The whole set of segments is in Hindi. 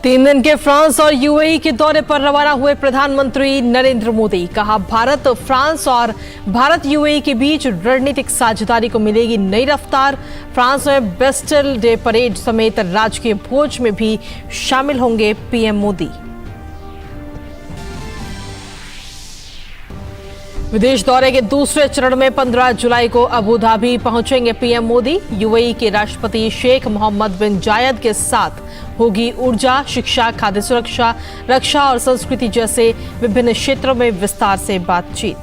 3 दिन के फ्रांस और यूएई के दौरे पर रवाना हुए प्रधानमंत्री नरेंद्र मोदी। कहा, भारत फ्रांस और भारत यूएई के बीच रणनीतिक साझेदारी को मिलेगी नई रफ्तार। फ्रांस में बेस्टिल डे परेड समेत राजकीय भोज में भी शामिल होंगे पीएम मोदी। विदेश दौरे के दूसरे चरण में 15 जुलाई को अबू धाबी पहुंचेंगे पीएम मोदी। यूएई के राष्ट्रपति शेख मोहम्मद बिन जायद के साथ होगी ऊर्जा, शिक्षा, खाद्य सुरक्षा, रक्षा और संस्कृति जैसे विभिन्न क्षेत्रों में विस्तार से बातचीत।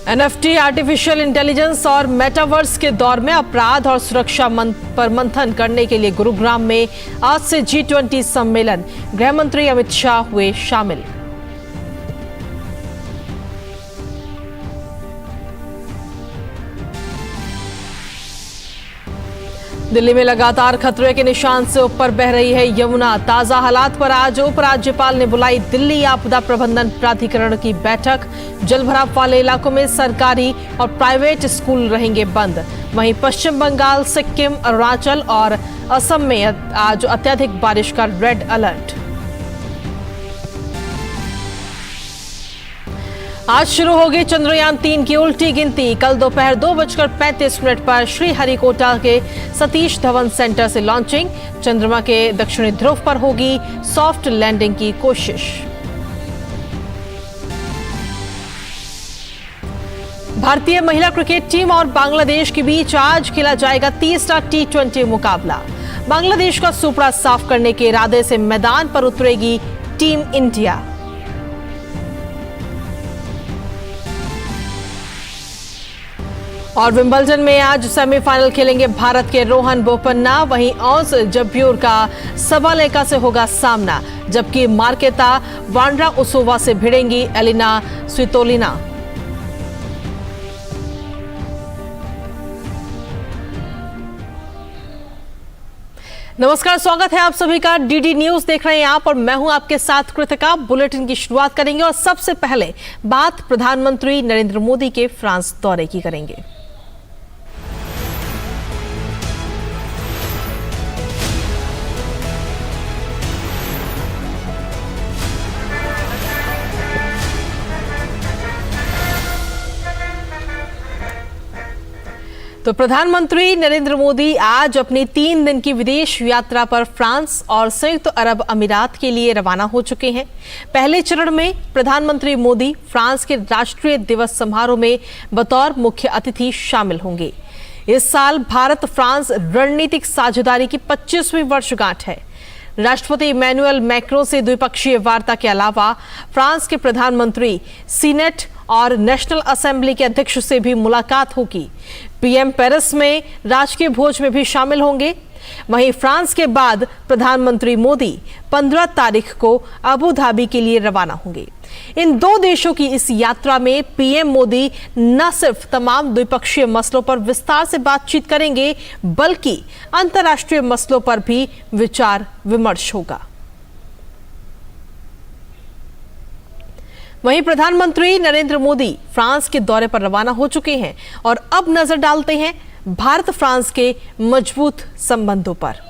एनएफटी, आर्टिफिशियल इंटेलिजेंस और मेटावर्स के दौर में अपराध और सुरक्षा पर मंथन करने के लिए गुरुग्राम में आज से G20 सम्मेलन। गृह मंत्री अमित शाह हुए शामिल। दिल्ली में लगातार खतरे के निशान से ऊपर बह रही है यमुना। ताजा हालात पर आज उपराज्यपाल ने बुलाई दिल्ली आपदा प्रबंधन प्राधिकरण की बैठक। जलभराव वाले इलाकों में सरकारी और प्राइवेट स्कूल रहेंगे बंद। वहीं पश्चिम बंगाल, सिक्किम, अरुणाचल और असम में आज अत्यधिक बारिश का रेड अलर्ट। आज शुरू होगी चंद्रयान 3 की उल्टी गिनती। कल दोपहर 2:35 पर श्रीहरिकोटा के सतीश धवन सेंटर से लॉन्चिंग। चंद्रमा के दक्षिणी ध्रुव पर होगी सॉफ्ट लैंडिंग की कोशिश। भारतीय महिला क्रिकेट टीम और बांग्लादेश के बीच आज खेला जाएगा तीसरा T20 मुकाबला। बांग्लादेश का सुपड़ा साफ करने के इरादे से मैदान पर उतरेगी टीम इंडिया। और विंबलडन में आज सेमीफाइनल खेलेंगे भारत के रोहन बोपन्ना। वहीं ओज जब्यूर का सबालेका से होगा सामना, जबकि मार्केता वांड्रा उसोवा से भिड़ेंगी एलिना स्वितोलिना। नमस्कार, स्वागत है आप सभी का। डीडी न्यूज देख रहे हैं आप और मैं हूं आपके साथ कृतिका। बुलेटिन की शुरुआत करेंगे और सबसे पहले बात प्रधानमंत्री नरेंद्र मोदी के फ्रांस दौरे की करेंगे। तो प्रधानमंत्री नरेंद्र मोदी आज अपनी 3 दिन की विदेश यात्रा पर फ्रांस और संयुक्त अरब अमीरात के लिए रवाना हो चुके हैं। पहले चरण में प्रधानमंत्री मोदी फ्रांस के राष्ट्रीय दिवस समारोह में बतौर मुख्य अतिथि शामिल होंगे। इस साल भारत फ्रांस रणनीतिक साझेदारी की 25वीं वर्षगांठ है। राष्ट्रपति इमैनुअल मैक्रों से द्विपक्षीय वार्ता के अलावा फ्रांस के प्रधानमंत्री, सीनेट और नेशनल असेंबली के अध्यक्ष से भी मुलाकात होगी। पीएम पेरिस में राजकीय भोज में भी शामिल होंगे। वहीं फ्रांस के बाद प्रधानमंत्री मोदी 15 तारीख को अबू धाबी के लिए रवाना होंगे। इन 2 देशों की इस यात्रा में पीएम मोदी न सिर्फ तमाम द्विपक्षीय मसलों पर विस्तार से बातचीत करेंगे, बल्कि अंतर्राष्ट्रीय मसलों पर भी विचार विमर्श होगा। वहीं प्रधानमंत्री नरेंद्र मोदी फ्रांस के दौरे पर रवाना हो चुके हैं और अब नजर डालते हैं भारत फ्रांस के मजबूत संबंधों पर।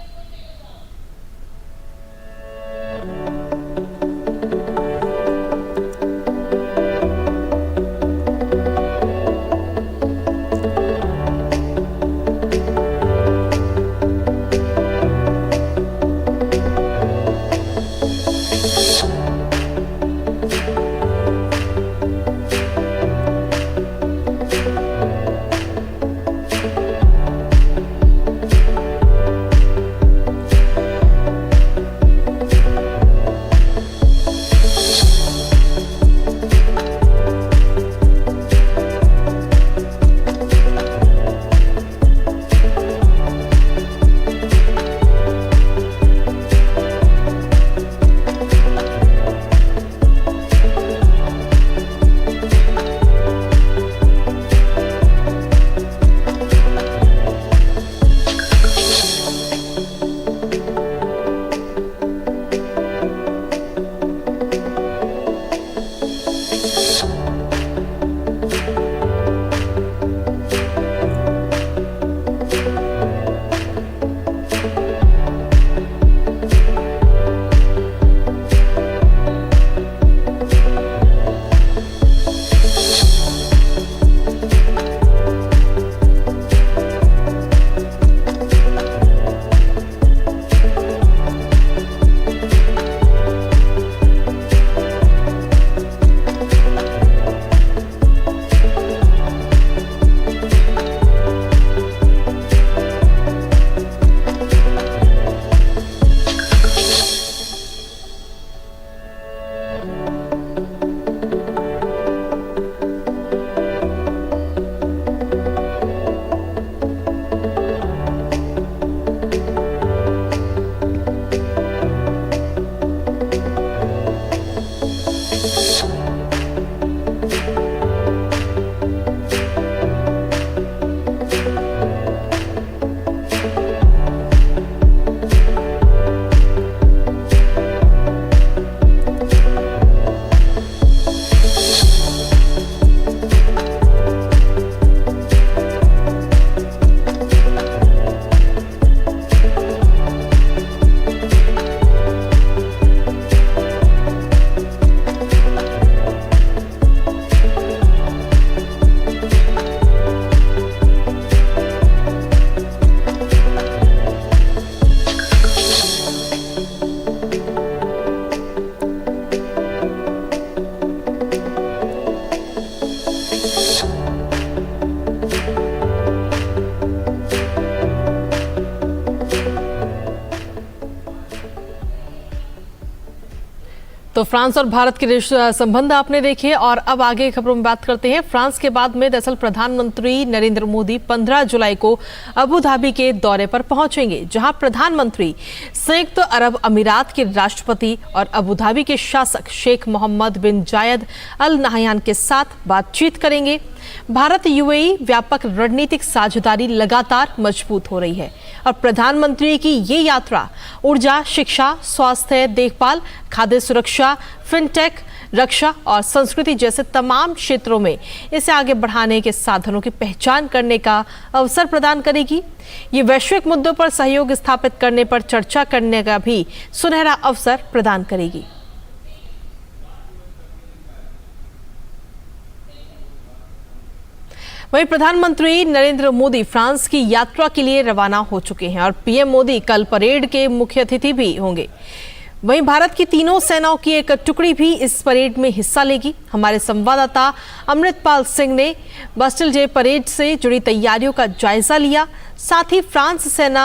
फ्रांस और भारत के संबंध आपने देखे और अब आगे खबरों में बात करते हैं। फ्रांस के बाद में दरअसल प्रधानमंत्री नरेंद्र मोदी 15 जुलाई को अबू धाबी के दौरे पर पहुंचेंगे, जहां प्रधानमंत्री संयुक्त अरब अमीरात के राष्ट्रपति और अबू धाबी के शासक शेख मोहम्मद बिन जायद अल नाहयान के साथ बातचीत करेंगे। भारत यूएई व्यापक रणनीतिक साझेदारी लगातार मजबूत हो रही है और प्रधानमंत्री की ये यात्रा ऊर्जा, शिक्षा, स्वास्थ्य देखभाल, खाद्य सुरक्षा, फिनटेक, रक्षा और संस्कृति जैसे तमाम क्षेत्रों में इसे आगे बढ़ाने के साधनों की पहचान करने का अवसर प्रदान करेगी। ये वैश्विक मुद्दों पर सहयोग स्थापित करने पर चर्चा करने का भी सुनहरा अवसर प्रदान करेगी। वहीं प्रधानमंत्री नरेंद्र मोदी फ्रांस की यात्रा के लिए रवाना हो चुके हैं और पीएम मोदी कल परेड के मुख्य अतिथि भी होंगे। वहीं भारत की तीनों सेनाओं की एक टुकड़ी भी इस परेड में हिस्सा लेगी। हमारे संवाददाता अमृतपाल सिंह ने बास्टिल डे परेड से जुड़ी तैयारियों का जायजा लिया, साथ ही फ्रांस सेना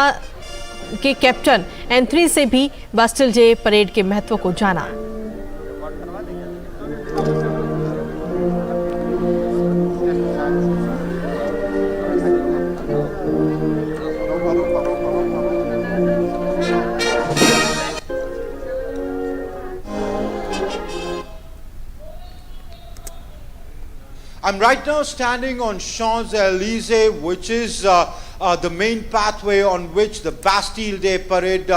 के कैप्टन एंथनी से भी बास्टिल डे परेड के महत्व को जाना। I'm right now standing on Champs-Élysées, which is the main pathway on which the Bastille Day parade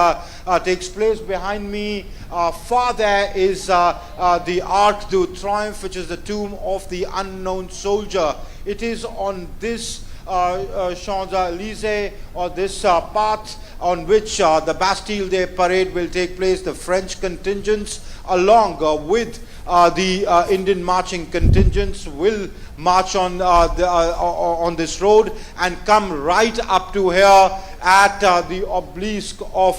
takes place. Behind me, far there is the Arc de Triomphe, which is the tomb of the unknown soldier. It is on this Champs-Élysées, or this path on which the Bastille Day parade will take place. The French contingents, along with the Indian marching contingents, will march on this road and come right up to here at the obelisk of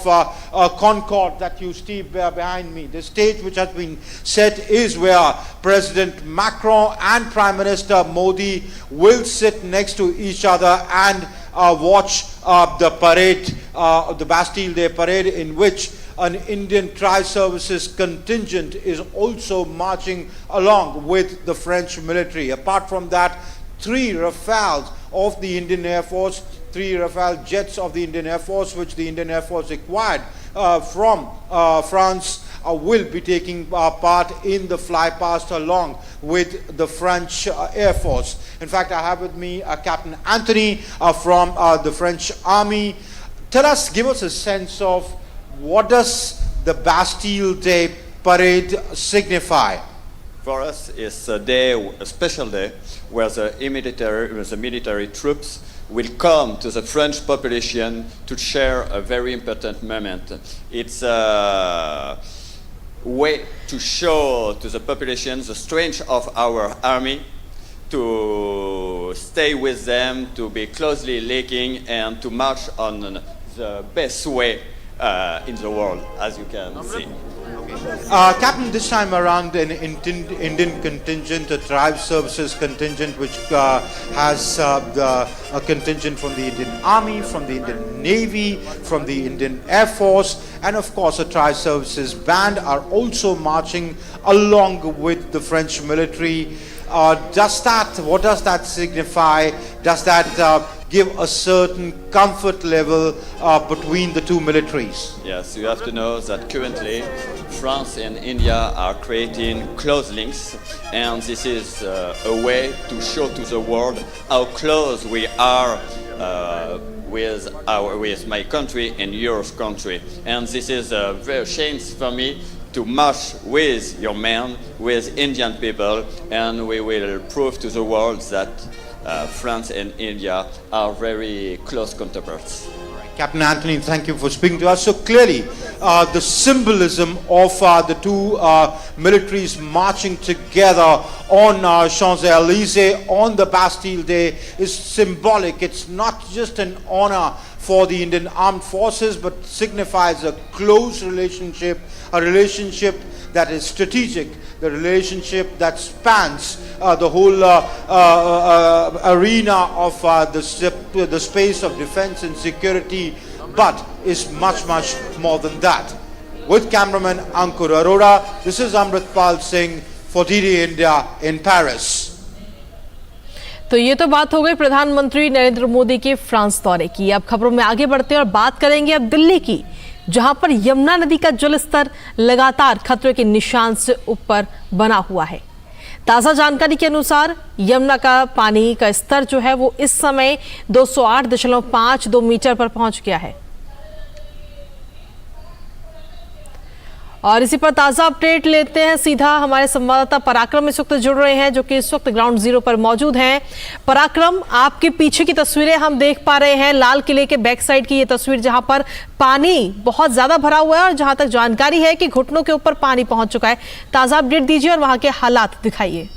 Concorde that you see behind me. The stage which has been set is where President Macron and Prime Minister Modi will sit next to each other and watch the parade, the Bastille Day parade, in which an Indian Tri-Services contingent is also marching along with the French military. Apart from that, 3 Rafales of the Indian Air Force, 3 Rafale jets of the Indian Air Force, which the Indian Air Force acquired from France, will be taking part in the flypast along with the French Air Force. In fact, I have with me Captain Anthony from the French Army. Give us a sense of what does the Bastille Day parade signify? For us, it's a day, a special day, where the military troops will come to the French population to share a very important moment. It's a way to show to the population the strength of our army, to stay with them, to be closely linking, and to march on the best way in the world, as you can see. Captain, this time around an Indian contingent, a Tri-Services contingent, which has a contingent from the Indian Army, from the Indian Navy, from the Indian Air Force, and of course a Tri-Services band are also marching along with the French military. What does that signify? Does that give a certain comfort level between the two militaries? Yes, you have to know that currently France and India are creating close links, and this is a way to show to the world how close we are with my country and your country. And this is a very chance for me to march with your men, with Indian people, and we will prove to the world that France and India are very close counterparts. Captain Anthony, thank you for speaking to us. So clearly, the symbolism of the two militaries marching together on Champs-Élysées on the Bastille Day is symbolic. It's not just an honor for the Indian Armed Forces, but signifies a close relationship, a relationship that is strategic, the relationship that spans the whole arena of the space of defense and security, but is much, much more than that. with cameraman Ankur Arora. This is Amritpal Singh for DD India in Paris. तो ये तो बात हो गई प्रधानमंत्री नरेंद्र मोदी के फ्रांस दौरे की। अब खबरों में आगे बढ़ते हैं और बात करेंगे अब दिल्ली की, जहां पर यमुना नदी का जलस्तर लगातार खतरे के निशान से ऊपर बना हुआ है। ताजा जानकारी के अनुसार यमुना का पानी का स्तर जो है वो इस समय 208.52 मीटर पर पहुंच गया है। और इसी पर ताजा अपडेट लेते हैं, सीधा हमारे संवाददाता पराक्रम इस वक्त जुड़ रहे हैं, जो कि इस वक्त ग्राउंड जीरो पर मौजूद हैं। पराक्रम, आपके पीछे की तस्वीरें हम देख पा रहे हैं, लाल किले के बैक साइड की ये तस्वीर, जहां पर पानी बहुत ज्यादा भरा हुआ है और जहां तक जानकारी है कि घुटनों के ऊपर पानी पहुंच चुका है। ताजा अपडेट दीजिए और वहां के हालात दिखाइए।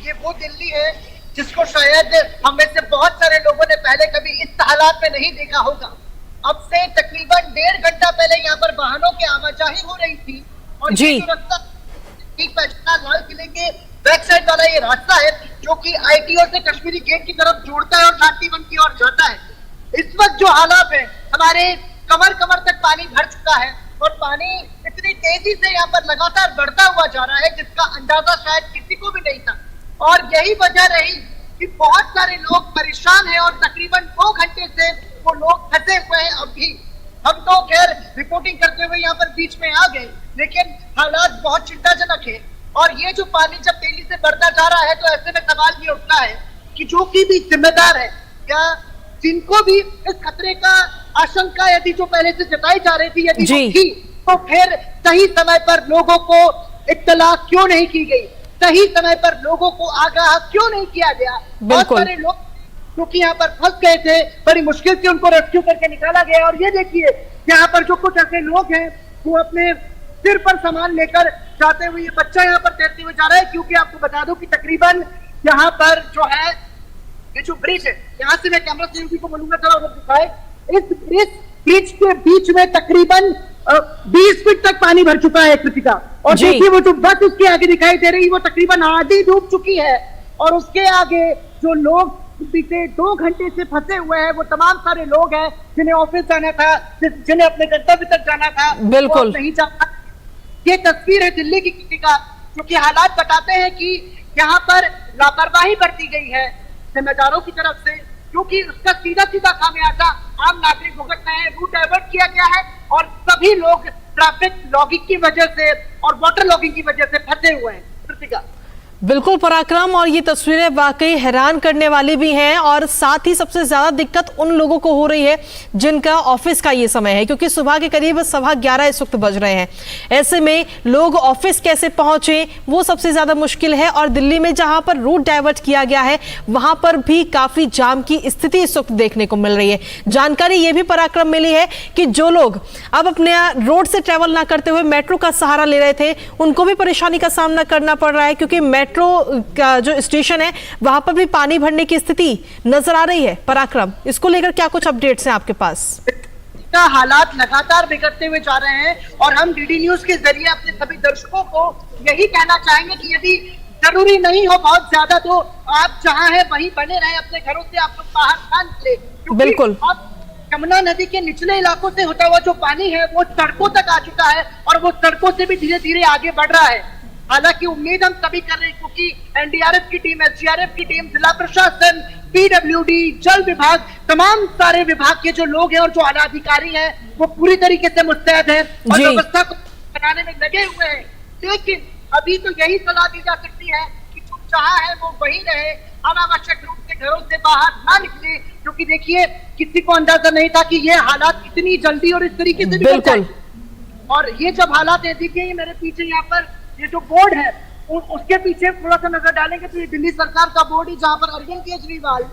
ये वो दिल्ली है जिसको शायद हम में से बहुत सारे लोगों ने पहले कभी इस हालात में नहीं देखा होगा। अब से तकरीबन 1.5 घंटा पहले यहाँ पर वाहनों की आवाजाही हो रही थी और जी। ये जो रास्ता ठीक पहचाना लाल किले के बैक साइड वाला ये रास्ता है जो कि ITO से कश्मीरी गेट की तरफ जोड़ता है और शांतिवन की ओर जाता है। इस वक्त जो हालात है, हमारे कमर तक पानी भर चुका है और पानी इतनी तेजी से यहाँ पर लगातार बढ़ता हुआ जा रहा है जिसका अंदाजा शायद किसी को भी नहीं था। और यही वजह रही कि बहुत सारे लोग परेशान हैं और तकरीबन 2 घंटे से वो लोग फंसे हुए हैं। अभी हम तो खैर रिपोर्टिंग करते हुए यहाँ पर बीच में आ गए, लेकिन हालात बहुत चिंताजनक है। और ये जो पानी जब तेजी से बढ़ता जा रहा है तो ऐसे में सवाल ये उठता है कि जो कि भी जिम्मेदार है या जिनको भी इस खतरे का आशंका यदि जो पहले से जताई जा रही थी यदि वो थी, तो फिर सही समय पर लोगों को इत्तला क्यों नहीं की गई, सही समय पर लोगों को आगाह क्यों नहीं किया गया। बहुत सारे लोग क्योंकि यहाँ पर फंस गए थे, बड़ी मुश्किल से उनको रेस्क्यू करके निकाला गया। और ये देखिए यहाँ पर जो कुछ ऐसे लोग हैं वो अपने सिर पर सामान लेकर जाते हुए, ये बच्चा यहाँ पर तैरते हुए जा रहा है, क्योंकि आपको बता दूं कि तकरीबन यहाँ पर जो है ये जो ब्रिज है, यहाँ से मैं कैमरा से को बोलूंगा थोड़ा और दिखाए, इस ब्रिज के बीच में तकरीबन 20 फीट तक पानी भर चुका है कृतिका। और देखिए वो जो बस उसके आगे दिखाई दे रही है वो तकरीबन आधी डूब चुकी है। और उसके आगे जो लोग बीते 2 घंटे से फंसे हुए हैं वो तमाम सारे लोग हैं जिन्हें ऑफिस जाना था, जिन्हें अपने गंतव्य तक जाना था, बिल्कुल नहीं जाना। ये तस्वीर है दिल्ली की कृतिका, क्योंकि हालात बताते हैं कि यहाँ पर लापरवाही बरती गई है जिम्मेदारों की तरफ से, क्योंकि उसका सीधा खामियाजा आम नागरिक भुगत रहे हैं। रूट डाइवर्ट किया गया है और सभी लोग ट्रैफिक लॉगिंग की वजह से और वाटर लॉगिंग की वजह से फंसे हुए हैं। कृतिका, बिल्कुल पराक्रम, और ये तस्वीरें वाकई हैरान करने वाली भी हैं। और साथ ही सबसे ज्यादा दिक्कत उन लोगों को हो रही है जिनका ऑफिस का ये समय है, क्योंकि सुबह के करीब 11:15 इस वक्त बज रहे हैं। ऐसे में लोग ऑफिस कैसे पहुंचे वो सबसे ज्यादा मुश्किल है। और दिल्ली में जहां पर रूट डाइवर्ट किया गया है वहां पर भी काफी जाम की स्थिति इस वक्त देखने को मिल रही है। जानकारी ये भी पराक्रम मिली है कि जो लोग अब अपने रोड से ट्रेवल ना करते हुए मेट्रो का सहारा ले रहे थे उनको भी परेशानी का सामना करना पड़ रहा है, क्योंकि मेट्रो का जो स्टेशन है वहां पर भी पानी भरने की स्थिति नजर आ रही है। पराक्रम, इसको लेकर क्या कुछ अपडेट्स हैं आपके पास? का हालात लगातार बिगड़ते हुए जा रहे हैं और हम डीडी न्यूज के जरिए अपने सभी दर्शकों को यही कहना चाहेंगे कि यदि जरूरी नहीं हो बहुत ज्यादा तो आप जहां हैं वहीं बने रहें, अपने घरों से आप लोग बाहर ना निकले। बिल्कुल, यमुना नदी के निचले इलाकों से होता हुआ जो पानी है वो सड़कों तक आ चुका है और वो सड़कों से भी धीरे धीरे आगे बढ़ रहा है। हालांकि उम्मीद हम सभी कर रहे हैं, क्योंकि एनडीआरएफ की टीम, SDRF की टीम, जिला प्रशासन, PWD, जल विभाग, तमाम सारे विभाग के जो लोग हैं और जो आला अधिकारी हैं वो पूरी तरीके से मुस्तैद हैं और व्यवस्था को बनाने में लगे हुए हैं। लेकिन अभी तो यही सलाह दी जा सकती है कि जो जहां है वो वहीं रहे, अनावश्यक रूप से घरों से बाहर ना निकले, क्योंकि देखिए किसी को अंदाजा नहीं था कि ये हालात इतनी जल्दी और इस तरीके से बिगड़ जाए। और ये जब हालात है, देखिए ये मेरे पीछे यहाँ पर ये जो बोर्ड है उसके पीछे थोड़ा सा नजर डालेंगे तो ये दिल्ली सरकार का बोर्ड है, जहां पर अरविंद केजरीवाल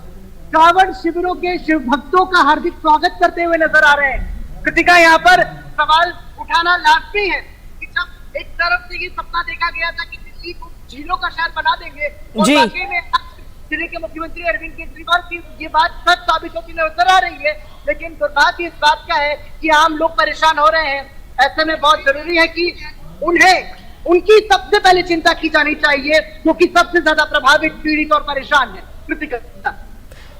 श्रावण शिविरों के शिव भक्तों का हार्दिक स्वागत करते हुए नजर आ रहे हैं। कृतिका, यहाँ पर सवाल उठाना लाजमी है कि जब एक तरफ से ये सपना देखा गया था कि दिल्ली को झीलों का शहर बना देंगे और वाकई में जिले के मुख्यमंत्री अरविंद केजरीवाल की ये बात सच साबित होती नजर आ रही है, लेकिन दुर्भाग्य इस बात का है कि आम लोग परेशान हो रहे हैं। ऐसे में बहुत जरूरी है कि उनकी सबसे पहले चिंता की जानी चाहिए, क्योंकि सबसे ज्यादा प्रभावित, पीड़ित और परेशान है। कृतिका,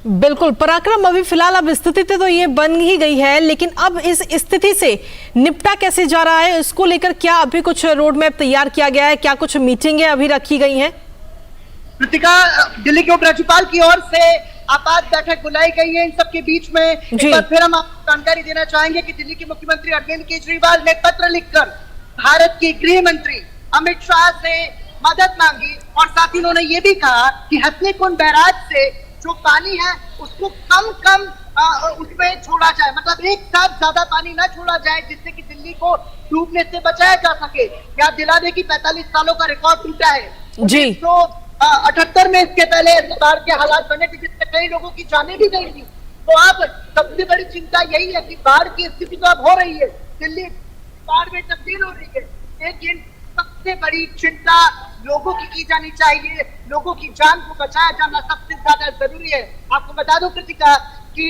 बिल्कुल पराक्रम, अभी फिलहाल अब स्थिति तो ये बन ही गई है, लेकिन अब इस स्थिति से निपटा कैसे जा रहा है, इसको लेकर क्या अभी कुछ रोड मैप तैयार किया गया है, क्या कुछ मीटिंगें अभी रखी गई हैं? कृतिका, दिल्ली के उपराज्यपाल की ओर से आपात बैठक बुलाई गई है। इन सब के बीच में एक बार फिर हम आपको जानकारी देना चाहेंगे कि दिल्ली के मुख्यमंत्री अरविंद केजरीवाल ने पत्र लिखकर भारत के गृह मंत्री अमित शाह से मदद मांगी और साथ ही उन्होंने ये भी कहा कि हथनीकुंड बैराज से जो पानी है उसको कम उसमें छोड़ा जाए, मतलब एक साथ ज्यादा पानी ना छोड़ा जाए जिससे कि दिल्ली को डूबने से बचाया जा सके। याद दिला दे कि 45 सालों का रिकॉर्ड टूटा है जी। तो 78 में इसके पहले बाढ़ के हालात बने थे जिससे कई लोगों की जानें भी गई थी। तो अब सबसे बड़ी चिंता यही है कि बाढ़ की स्थिति तो अब हो रही है, दिल्ली बाढ़ में तब्दील हो रही है, लेकिन सबसे बड़ी चिंता लोगों की जानी चाहिए। लोगों की जान को बचाया जाना सबसे ज्यादा जरूरी है। आपको बता दो कृतिका कि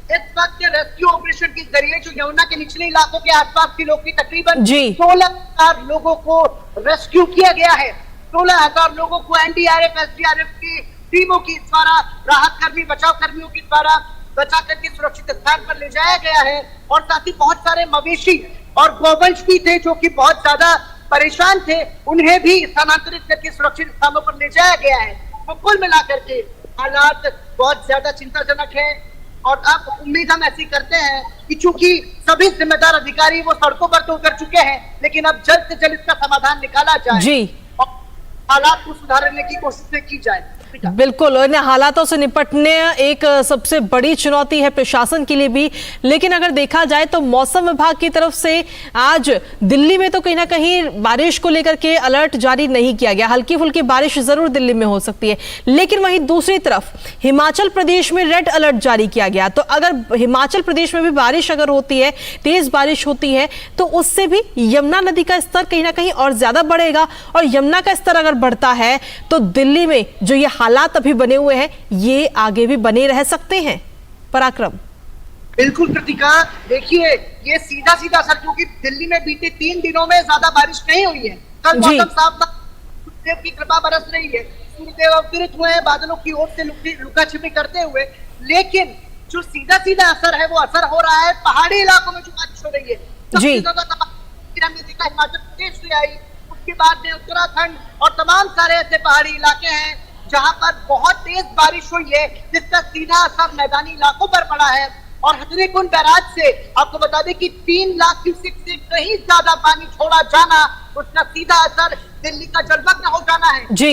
इस वक्त रेस्क्यू ऑपरेशन के जरिए जो यमुना के निचले इलाकों के आसपास के लोग की तकरीबन 16,000 लोगों को रेस्क्यू किया गया है। 16,000 लोगों को एनडीआरएफ एसडीआरएफ की टीमों की द्वारा, राहत कर्मी बचाव कर्मियों की द्वारा बचा करके सुरक्षित स्थान पर ले जाया गया है। और साथ ही बहुत सारे मवेशी और गौवंश भी थे जो कि बहुत ज्यादा परेशान थे, उन्हें भी स्थानांतरित करके सुरक्षित स्थानों पर ले जाया गया है। तो कुल मिलाकर के हालात बहुत ज्यादा चिंताजनक है और अब उम्मीद हम ऐसी करते हैं कि चूंकि सभी जिम्मेदार अधिकारी वो सड़कों पर तो उतर चुके हैं, लेकिन अब जल्द से जल्द इसका समाधान निकाला जाए जी और हालात को सुधारने की कोशिश की जाए। बिल्कुल, इन हालातों से निपटने एक सबसे बड़ी चुनौती है प्रशासन के लिए भी। लेकिन अगर देखा जाए तो मौसम विभाग की तरफ से आज दिल्ली में तो कहीं ना कहीं बारिश को लेकर के अलर्ट जारी नहीं किया गया। हल्की फुल्की बारिश जरूर दिल्ली में हो सकती है, लेकिन वहीं दूसरी तरफ हिमाचल प्रदेश में रेड अलर्ट जारी किया गया। तो अगर हिमाचल प्रदेश में भी बारिश अगर होती है, तेज बारिश होती है, तो उससे भी यमुना नदी का स्तर कहीं ना कहीं और ज्यादा बढ़ेगा। और यमुना का स्तर अगर बढ़ता है तो दिल्ली में जो ये हालात अभी बने हुए हैं ये आगे भी बने रह सकते हैं। पराक्रम, बिल्कुल कृतिका, देखिए ये सीधा असर, क्योंकि दिल्ली में बीते 3 दिनों में ज्यादा बारिश नहीं हुई है। कल मौसम साफ था, सूर्यदेव की कृपा बरस रही है, सूर्यदेव अवतरित हुए हैं बादलों की ओर से लुका छिपी करते हुए, लेकिन जो सीधा असर है वो असर हो रहा है पहाड़ी इलाकों में जो बारिश हो रही है। सबसे ज्यादा हिमाचल प्रदेश से आई, उसके बाद में उत्तराखंड और तमाम सारे ऐसे पहाड़ी इलाके हैं जहां पर बहुत तेज बारिश हुई है जिसका सीधा असर मैदानी इलाकों पर पड़ा है। और हथनीकुंड बैराज से आपको बता दें कि 3 लाख क्यूसेक से कहीं ज्यादा पानी छोड़ा जाना, उसका सीधा असर दिल्ली का जलमग्न हो जाना है जी।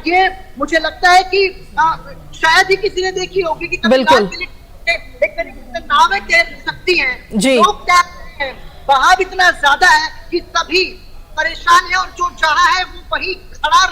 ये मुझे लगता है कि शायद ही किसी ने देखी होगी कि बिल्कुल एक तरीके से नावें तैर सकती हैं जी। लोग तैर रहे हैं, बहाव इतना ज्यादा है कि सभी परेशान है और जो चाहा है वो वही खड़ा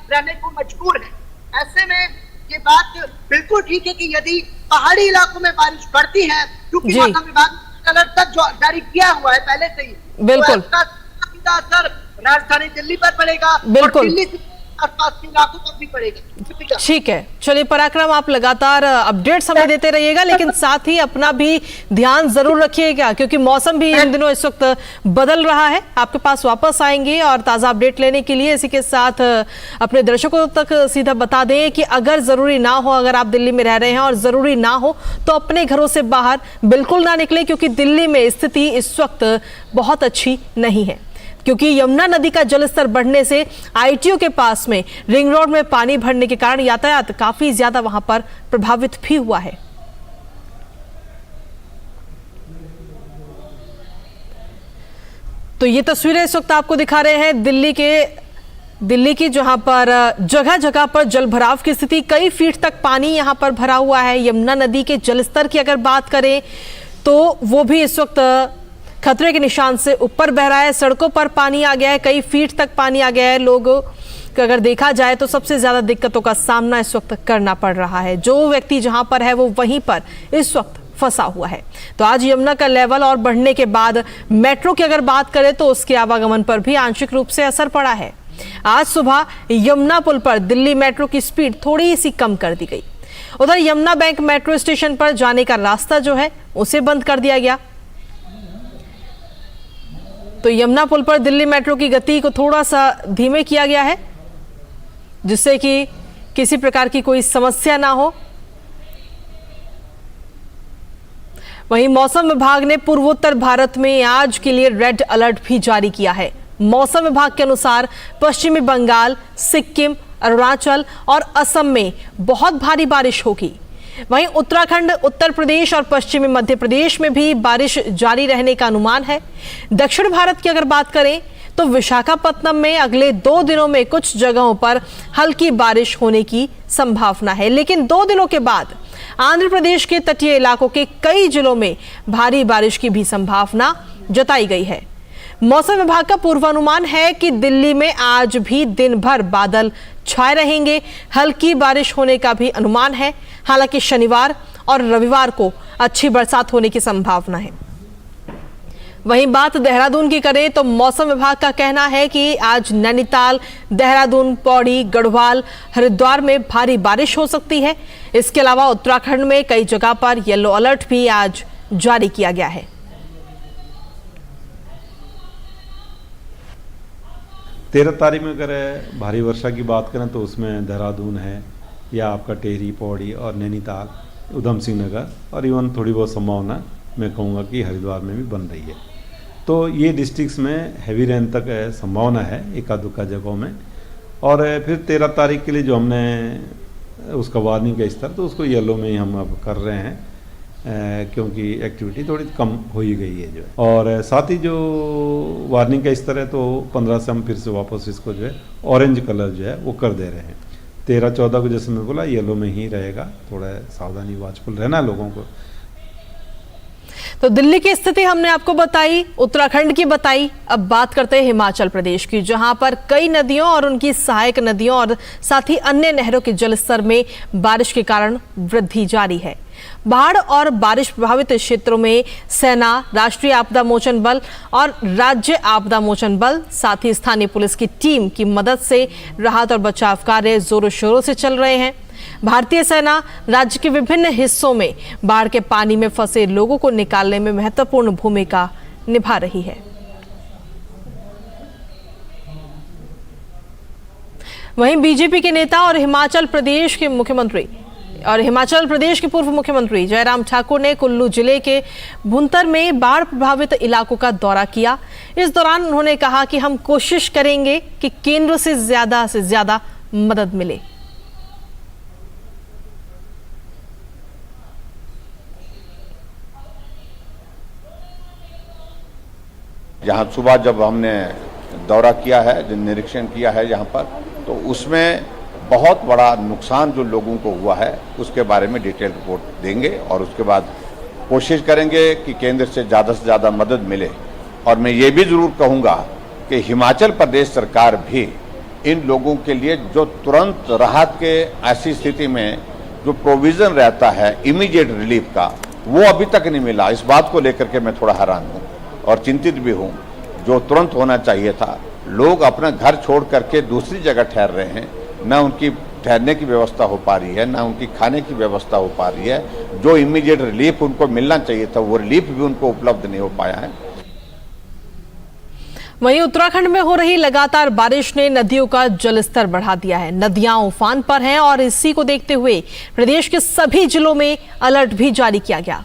रहने को मजबूर है। ऐसे में ये बात बिल्कुल ठीक है कि यदि पहाड़ी इलाकों में बारिश बढ़ती है, क्योंकि मौसम विभाग अलर्ट तक जो जारी किया हुआ है पहले से ही, बिल्कुल तो सीधा असर राजधानी दिल्ली पर पड़ेगा, बिल्कुल दिल्ली से आसपास के इलाकों पर भी पड़ेगा। ठीक है, चलिए पराक्रम, आप लगातार अपडेट्स हमें देते रहिएगा, लेकिन साथ ही अपना भी ध्यान जरूर रखिएगा क्योंकि मौसम भी इन दिनों इस वक्त बदल रहा है। आपके पास वापस आएंगे और ताज़ा अपडेट लेने के लिए। इसी के साथ अपने दर्शकों तक सीधा बता दें कि अगर जरूरी ना हो, अगर आप दिल्ली में रह रहे हैं और जरूरी ना हो तो अपने घरों से बाहर बिल्कुल ना निकले, क्योंकि दिल्ली में स्थिति इस वक्त बहुत अच्छी नहीं है, क्योंकि यमुना नदी का जलस्तर बढ़ने से आईटीओ के पास में रिंग रोड में पानी भरने के कारण यातायात काफी ज्यादा वहां पर प्रभावित भी हुआ है। तो ये तस्वीरें इस वक्त आपको दिखा रहे हैं दिल्ली की, जहां पर जगह जगह पर जलभराव की स्थिति, कई फीट तक पानी यहां पर भरा हुआ है। यमुना नदी के जलस्तर की अगर बात करें तो वो भी इस वक्त खतरे के निशान से ऊपर बह रहा है। सड़कों पर पानी आ गया है, कई फीट तक पानी आ गया है। लोगों को अगर देखा जाए तो सबसे ज्यादा दिक्कतों का सामना इस वक्त करना पड़ रहा है। जो व्यक्ति जहां पर है वो वहीं पर इस वक्त फंसा हुआ है। तो आज यमुना का लेवल और बढ़ने के बाद मेट्रो की अगर बात करें तो उसके आवागमन पर भी आंशिक रूप से असर पड़ा है। आज सुबह यमुना पुल पर दिल्ली मेट्रो की स्पीड थोड़ी सी कम कर दी गई। उधर यमुना बैंक मेट्रो स्टेशन पर जाने का रास्ता जो है उसे बंद कर दिया गया। तो यमुना पुल पर दिल्ली मेट्रो की गति को थोड़ा सा धीमे किया गया है, जिससे कि किसी प्रकार की कोई समस्या ना हो। वहीं मौसम विभाग ने पूर्वोत्तर भारत में आज के लिए रेड अलर्ट भी जारी किया है। मौसम विभाग के अनुसार पश्चिमी बंगाल, सिक्किम, अरुणाचल और असम में बहुत भारी बारिश होगी। वहीं उत्तराखंड, उत्तर प्रदेश और पश्चिमी मध्य प्रदेश में भी बारिश जारी रहने का अनुमान है। दक्षिण भारत की अगर बात करें तो विशाखापत्तनम में अगले 2 दिनों में कुछ जगहों पर हल्की बारिश होने की संभावना है, लेकिन 2 दिनों के बाद आंध्र प्रदेश के तटीय इलाकों के कई जिलों में भारी बारिश की भी संभावना जताई गई है। मौसम विभाग का पूर्वानुमान है कि दिल्ली में आज भी दिन भर बादल छाए रहेंगे, हल्की बारिश होने का भी अनुमान है। हालांकि शनिवार और रविवार को अच्छी बरसात होने की संभावना है। वहीं बात देहरादून की करें तो मौसम विभाग का कहना है कि आज नैनीताल, देहरादून, पौड़ी, गढ़वाल, हरिद्वार में भारी बारिश हो सकती है। इसके अलावा उत्तराखंड में कई जगह पर येलो अलर्ट भी आज जारी किया गया है। 13 तारीख में अगर भारी वर्षा की बात करें तो उसमें देहरादून है या आपका टेहरी, पौड़ी और नैनीताल, उधम सिंह नगर और इवन थोड़ी बहुत संभावना मैं कहूँगा कि हरिद्वार में भी बन रही है। तो ये डिस्ट्रिक्ट्स में हैवी रेन तक संभावना है एका दुक्का जगहों में। और फिर 13 तारीख के लिए जो हमने उसका वार्निंग का स्तर तो उसको येलो में ही हम अब कर रहे हैं, क्योंकि एक्टिविटी थोड़ी कम हो ही गई है जो है। और साथ ही जो वार्निंग का स्तर है तो 15 से हम फिर से वापस इसको जो है ऑरेंज कलर जो है वो कर दे रहे हैं। 13-14 को जैसे मैं बोला येलो में ही रहेगा, थोड़ा सावधानी वाचफुल रहना लोगों को। तो दिल्ली की स्थिति हमने आपको बताई, उत्तराखंड की बताई। अब बात करते हैं हिमाचल प्रदेश की, जहां पर कई नदियों और उनकी सहायक नदियों और साथ ही अन्य नहरों के जलस्तर में बारिश के कारण वृद्धि जारी है। बाढ़ और बारिश प्रभावित क्षेत्रों में सेना, राष्ट्रीय आपदा मोचन बल और राज्य आपदा मोचन बल, साथ ही स्थानीय पुलिस की टीम की मदद से राहत और बचाव कार्य जोरों शोरों से चल रहे हैं। भारतीय सेना राज्य के विभिन्न हिस्सों में बाढ़ के पानी में फंसे लोगों को निकालने में महत्वपूर्ण भूमिका निभा रही है। वहीं बीजेपी के नेता और हिमाचल प्रदेश के पूर्व मुख्यमंत्री जयराम ठाकुर ने कुल्लू जिले के भुंतर में बाढ़ प्रभावित इलाकों का दौरा किया। इस दौरान उन्होंने कहा कि हम कोशिश करेंगे कि केंद्र से ज्यादा मदद मिले। यहाँ सुबह जब हमने दौरा किया है, जो निरीक्षण किया है यहाँ पर, तो उसमें बहुत बड़ा नुकसान जो लोगों को हुआ है उसके बारे में डिटेल रिपोर्ट देंगे और उसके बाद कोशिश करेंगे कि केंद्र से ज़्यादा मदद मिले। और मैं ये भी ज़रूर कहूँगा कि हिमाचल प्रदेश सरकार भी इन लोगों के लिए जो तुरंत राहत के ऐसी स्थिति में जो प्रोविज़न रहता है इमीडिएट रिलीफ का, वो अभी तक नहीं मिला। इस बात को लेकर के मैं थोड़ा हैरान हूँ और चिंतित भी हूँ। जो तुरंत होना चाहिए था, लोग अपना घर छोड़ करके दूसरी जगह ठहर रहे हैं, न उनकी ठहरने की व्यवस्था हो पा रही है, न उनकी खाने की व्यवस्था हो पा रही है। जो इमीडिएट रिलीफ उनको मिलना चाहिए था वो रिलीफ भी उनको उपलब्ध नहीं हो पाया है। वहीं उत्तराखंड में हो रही लगातार बारिश ने नदियों का जलस्तर बढ़ा दिया है। नदियां उफान पर हैं और इसी को देखते हुए प्रदेश के सभी जिलों में अलर्ट भी जारी किया गया।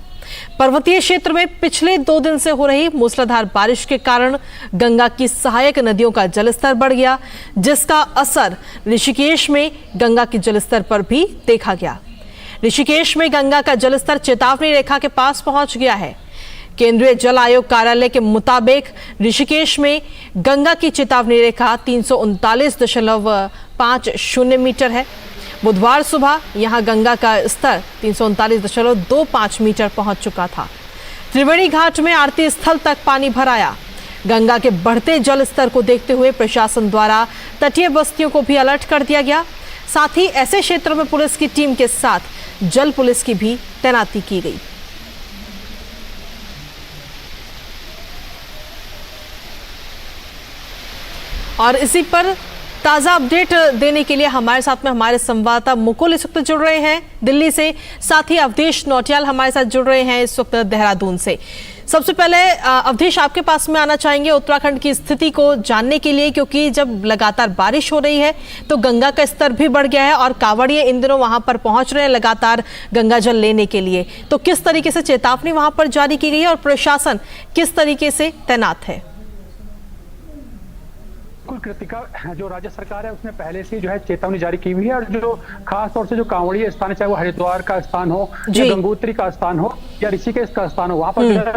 पर्वतीय क्षेत्र में पिछले 2 दिन से हो रही मूसलाधार बारिश के कारण गंगा की सहायक नदियों का जलस्तर बढ़ गया, जिसका असर ऋषिकेश में गंगा के जलस्तर पर भी देखा गया। ऋषिकेश में गंगा का जलस्तर चेतावनी रेखा के पास पहुंच गया है। केंद्रीय जल आयोग कार्यालय के मुताबिक ऋषिकेश में गंगा की चेतावनी रेखा 339.50 मीटर है। बुधवार सुबह यहां गंगा का स्तर 339.25 मीटर पहुंच चुका था। त्रिवेणी घाट में आरती स्थल तक पानी भर आया। गंगा के बढ़ते जल स्तर को देखते हुए प्रशासन द्वारा तटीय बस्तियों को भी अलर्ट कर दिया गया। साथ ही ऐसे क्षेत्रों में पुलिस की टीम के साथ जल पुलिस की भी तैनाती की गई। और इसी पर ताजा अपडेट देने के लिए हमारे साथ में हमारे संवाददाता मुकुल इस वक्त जुड़ रहे हैं दिल्ली से, साथ ही अवधेश नौटियाल हमारे साथ जुड़ रहे हैं इस वक्त देहरादून से। सबसे पहले अवधेश आपके पास में आना चाहेंगे उत्तराखंड की स्थिति को जानने के लिए, क्योंकि जब लगातार बारिश हो रही है तो गंगा का स्तर भी बढ़ गया है और कांवड़िए इन दिनों वहां पर पहुंच रहे हैं लगातार गंगा जल लेने के लिए। तो किस तरीके से चेतावनी वहां पर जारी की गई है और प्रशासन किस तरीके से तैनात है? कुल कृतिका, जो राज्य सरकार है उसने पहले से जो है चेतावनी जारी की हुई है और जो खास तौर से जो कांवड़िए स्थान है, चाहे वो हरिद्वार का स्थान हो या गंगोत्री का स्थान हो या ऋषिकेश का स्थान हो, वहां पर जो है